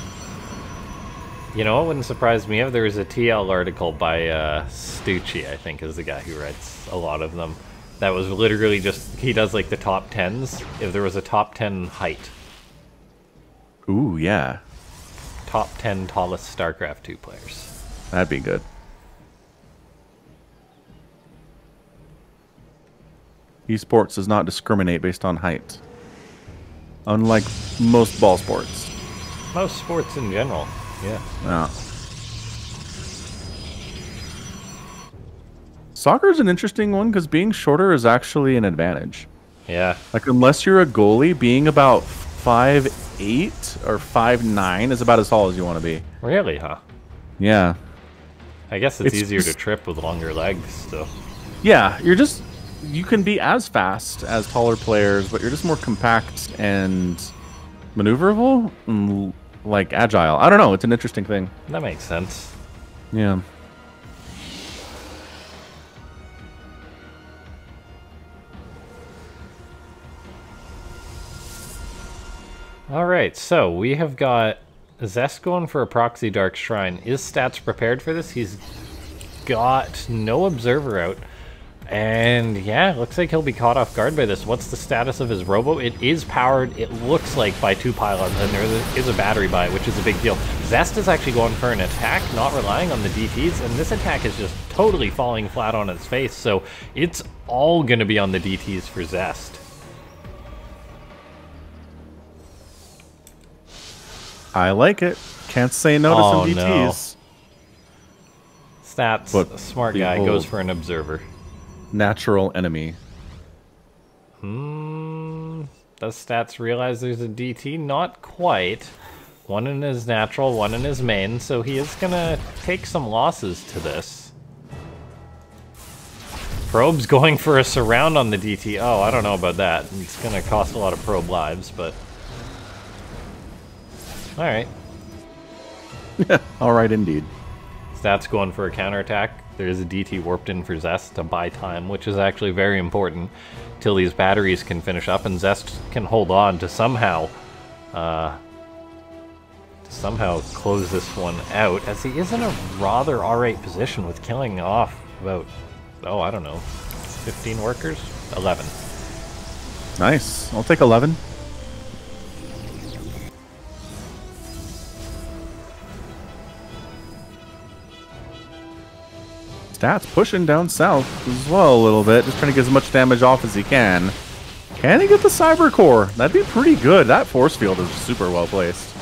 You know, it wouldn't surprise me if there was a TL article by Stucci, I think is the guy who writes a lot of them. That was literally just, he does like the top 10s. If there was a top 10 height. Ooh, yeah. Top 10 tallest StarCraft 2 players. That'd be good. Esports does not discriminate based on height. Unlike most ball sports. Most sports in general, yeah. Yeah. Soccer is an interesting one because being shorter is actually an advantage. Yeah. Like, unless you're a goalie, being about 5'8" or 5'9" is about as tall as you want to be. Really, huh? Yeah. I guess it's easier to trip with longer legs, so. Yeah, you can be as fast as taller players, but you're just more compact and maneuverable and, like, agile. I don't know. It's an interesting thing. That makes sense. Yeah. Alright, so we have got Zest going for a proxy Dark Shrine. Is Stats prepared for this? He's got no Observer out. And yeah, looks like he'll be caught off guard by this. What's the status of his robo? It is powered, it looks like, by 2 pylons, and there is a battery by it, which is a big deal. Zest is actually going for an attack, not relying on the DTs, and this attack is just totally falling flat on its face, so it's all going to be on the DTs for Zest. I like it. Can't say no to some DTs. No. Stats, but a smart guy, goes for an Observer. Natural enemy. Does Stats realize there's a DT? Not quite. One in his natural, one in his main, so he is gonna take some losses to this. Probe's going for a surround on the DT. Oh, I don't know about that. It's gonna cost a lot of probe lives, but... Alright. Alright indeed. Stats going for a counterattack. There is a DT warped in for Zest to buy time, which is actually very important till these batteries can finish up and Zest can hold on to somehow close this one out, as he is in a rather alright position with killing off about, oh, I don't know, 15 workers? 11. Nice. I'll take 11. Stats pushing down south as well a little bit, just trying to get as much damage off as he can. Can he get the Cyber Core? That'd be pretty good. That force field is super well placed.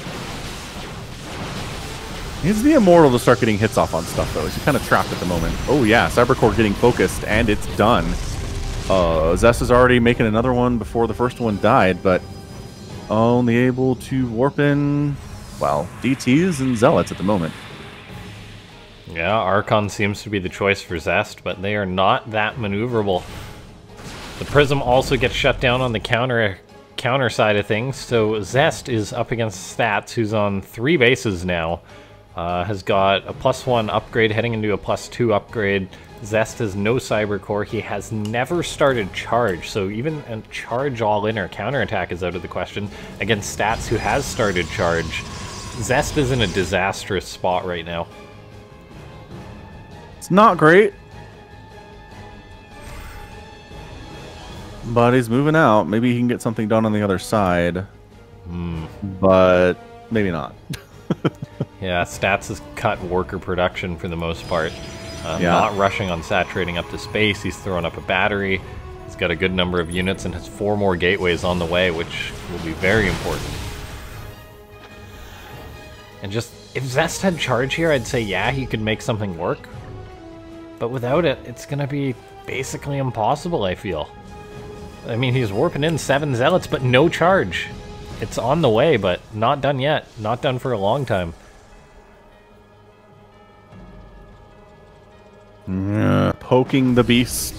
He's the Immortal to start getting hits off on stuff, though. He's kind of trapped at the moment. Oh, yeah. Cyber Core getting focused, and it's done. Zest is already making another one before the first one died, but only able to warp in, well, DTs and Zealots at the moment. Yeah, Archon seems to be the choice for Zest, but they are not that maneuverable. The Prism also gets shut down on the counter side of things, so Zest is up against Stats, who's on 3 bases now. Has got a +1 upgrade heading into a +2 upgrade. Zest has no Cyber Core. He has never started Charge, so even a Charge all-in or counterattack is out of the question against Stats, who has started Charge. Zest is in a disastrous spot right now. It's not great. But he's moving out. Maybe he can get something done on the other side. But maybe not. Yeah, Stats has cut worker production for the most part. Not rushing on saturating up to space. He's throwing up a battery. He's got a good number of units and has 4 more gateways on the way, which will be very important. And just, if Zest had Charge here, I'd say, yeah, he could make something work. But without it, it's going to be basically impossible, I feel. I mean, he's warping in 7 Zealots, but no Charge. It's on the way, but not done yet. Not done for a long time. Poking the beast.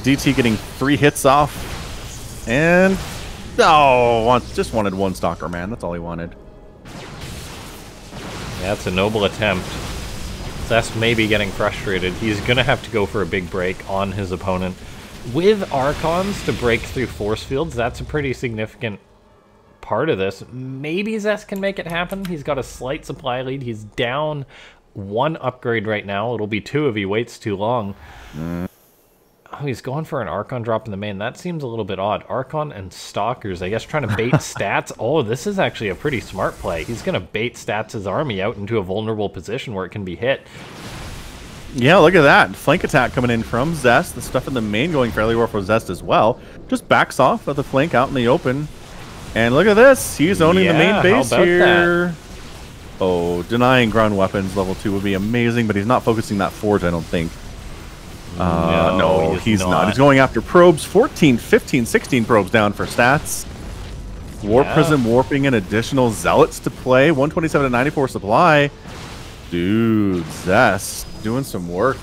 DT getting 3 hits off. And... oh, just wanted 1 Stalker, man. That's all he wanted. Yeah, it's a noble attempt. Zest may be getting frustrated. He's going to have to go for a big break on his opponent. With Archons to break through force fields, that's a pretty significant part of this. Maybe Zest can make it happen. He's got a slight supply lead. He's down 1 upgrade right now. It'll be 2 if he waits too long. Oh, he's going for an Archon drop in the main. That seems a little bit odd. Archon and Stalkers, I guess, trying to bait Stats. Oh, this is actually a pretty smart play. He's going to bait Stats' army out into a vulnerable position where it can be hit. Yeah, look at that. Flank attack coming in from Zest. The stuff in the main going fairly well for Zest as well. Just backs off of the flank out in the open. And look at this. He's owning the main base here. That? Oh, denying ground weapons level 2 would be amazing, but he's not focusing that forge, I don't think. No, he's not. He's going after probes. 14, 15, 16 probes down for Stats. Warp Prism warping in additional Zealots to play. 127 to 94 supply. Dude, Zest doing some work.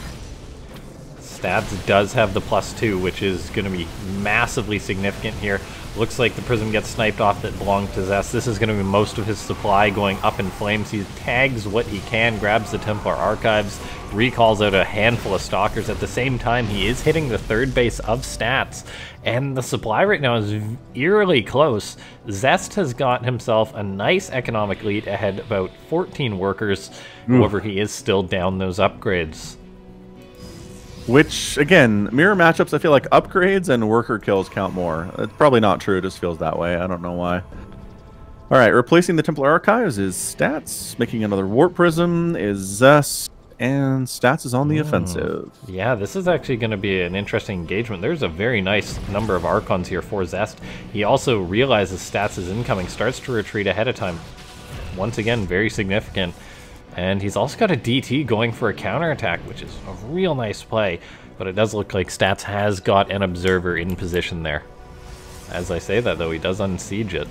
Stats does have the +2, which is going to be massively significant here. Looks like the Prism gets sniped off that belonged to Zest. This is going to be most of his supply going up in flames. He tags what he can, grabs the Templar Archives, recalls out a handful of Stalkers. At the same time, he is hitting the 3rd base of Stats, and the supply right now is eerily close. Zest has got himself a nice economic lead ahead, about 14 workers. However, he is still down those upgrades. Which, again, mirror matchups, I feel like upgrades and worker kills count more. It's probably not true, it just feels that way. I don't know why. Alright, replacing the Templar Archives is Stats. Making another Warp Prism is Zest. And Stats is on the offensive. Yeah, this is actually going to be an interesting engagement. There's a very nice number of Archons here for Zest. He also realizes Stats is incoming, starts to retreat ahead of time. Once again, very significant. And he's also got a DT going for a counterattack, which is a real nice play. But it does look like Stats has got an Observer in position there. As I say that, though, he does unsiege it.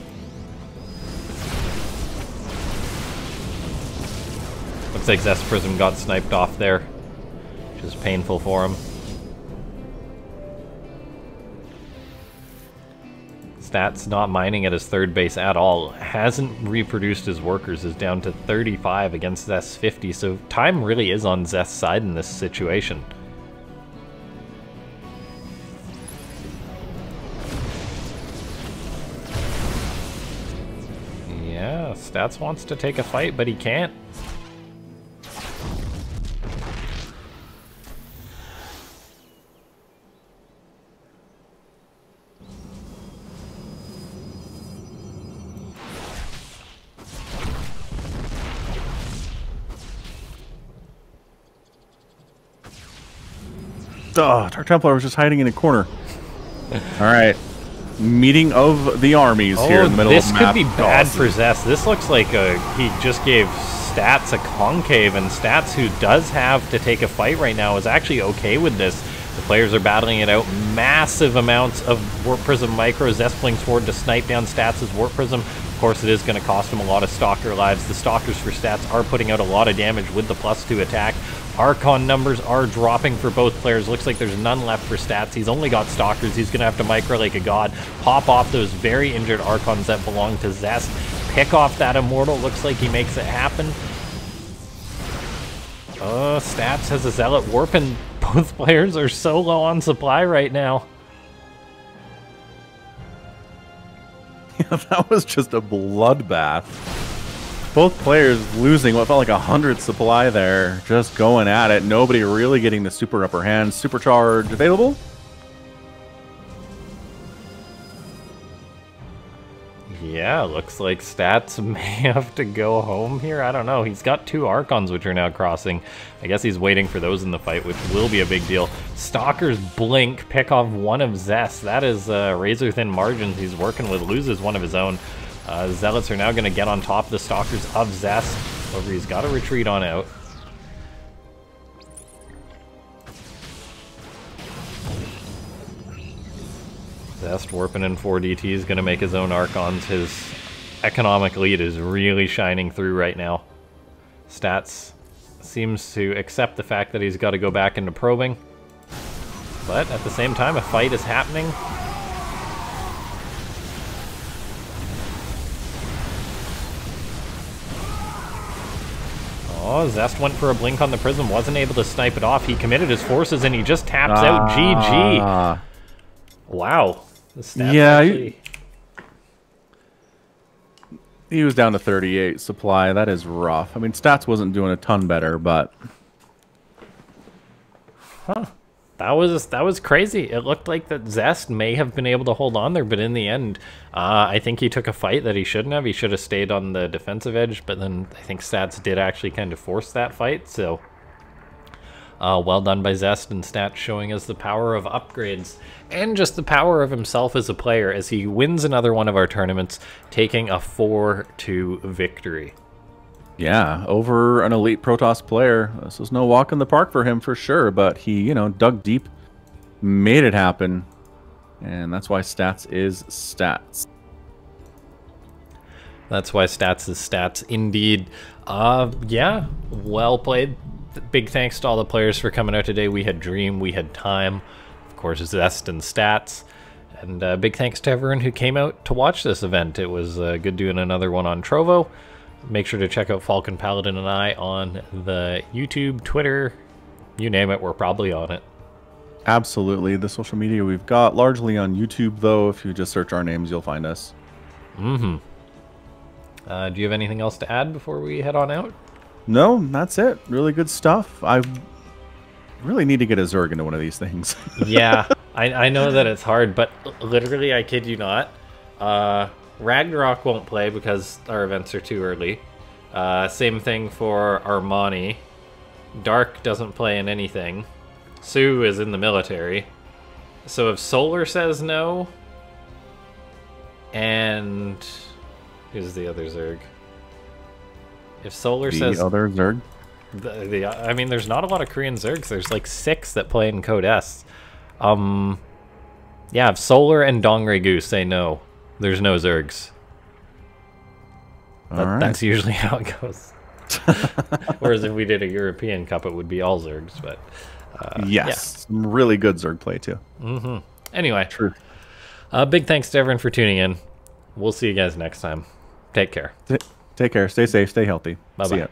Looks like Zest Prism got sniped off there, which is painful for him. Stats not mining at his 3rd base at all. Hasn't reproduced his workers, is down to 35 against Zest's 50, so time really is on Zest's side in this situation. Yeah, Stats wants to take a fight, but he can't. Our Templar was just hiding in a corner. Alright. Meeting of the armies here in the middle of the map. This could be bad for Zest. This looks like he just gave Stats a concave, and Stats, who does have to take a fight right now, is actually okay with this. The players are battling it out. Massive amounts of Warp Prism micro. Zest flings forward to snipe down Stats' Warp Prism. Of course, it is going to cost him a lot of Stalker lives. The Stalkers for Stats are putting out a lot of damage with the +2 attack. Archon numbers are dropping for both players. Looks like there's none left for Stats. He's only got Stalkers. He's going to have to micro like a god. Pop off those very injured Archons that belong to Zest. Pick off that Immortal. Looks like he makes it happen. Stats has a Zealot Warp, and both players are so low on supply right now. Yeah, that was just a bloodbath. Both players losing what felt like 100 supply there, just going at it. Nobody really getting the super upper hand. Supercharge available? Yeah, looks like Stats may have to go home here. I don't know. He's got 2 Archons, which are now crossing. I guess he's waiting for those in the fight, which will be a big deal. Stalkers blink, pick off one of Zest. That is razor-thin margins he's working with. Loses one of his own. Zealots are now going to get on top of the Stalkers of Zest. However, he's got to retreat on out. Zest warping in 4 DT is going to make his own Archons. His economic lead is really shining through right now. Stats seems to accept the fact that he's got to go back into probing. But at the same time, a fight is happening. Oh, Zest went for a blink on the Prism, wasn't able to snipe it off. He committed his forces and he just taps out. GG. Wow. The stats actually... He was down to 38 supply. That is rough. I mean, stats wasn't doing a ton better, but... Huh. That was crazy. It looked like that Zest may have been able to hold on there, but in the end, I think he took a fight that he shouldn't have. He should have stayed on the defensive edge, but then I think Stats did actually kind of force that fight, so... well done by Zest, and Stats showing us the power of upgrades and just the power of himself as a player as he wins another one of our tournaments, taking a 4-2 victory. Yeah, over an elite Protoss player. This was no walk in the park for him for sure, but he, you know, dug deep, made it happen, and that's why Stats is Stats. That's why Stats is Stats, indeed. Yeah, well played. Big thanks to all the players for coming out today. We had Dream, we had Time, of course Zest and Stats, and big thanks to everyone who came out to watch this event. It was good doing another one on Trovo. Make sure to check out Falcon, Paladin, and I on the YouTube, Twitter, you name it, we're probably on it. Absolutely. The social media we've got largely on YouTube, though. If you just search our names, you'll find us. Mm-hmm. Do you have anything else to add before we head on out? No, that's it. Really good stuff. I really need to get a Zerg into one of these things. Yeah, I know that it's hard, but literally, I kid you not, Ragnarok won't play because our events are too early. Same thing for Armani. Dark doesn't play in anything. Sue is in the military. So if Solar says no, and who's the other Zerg? If Solar says... The other Zerg? I mean, there's not a lot of Korean Zergs. There's like 6 that play in Code S. Yeah, if Solar and Dongre say no, there's no Zergs. That's usually how it goes. Whereas if we did a European Cup, it would be all Zergs. But yes, yeah. Some really good Zerg play too. Mm-hmm. Anyway, true. Big thanks to everyone for tuning in. We'll see you guys next time. Take care. Take care. Stay safe. Stay healthy. Bye-bye. See ya.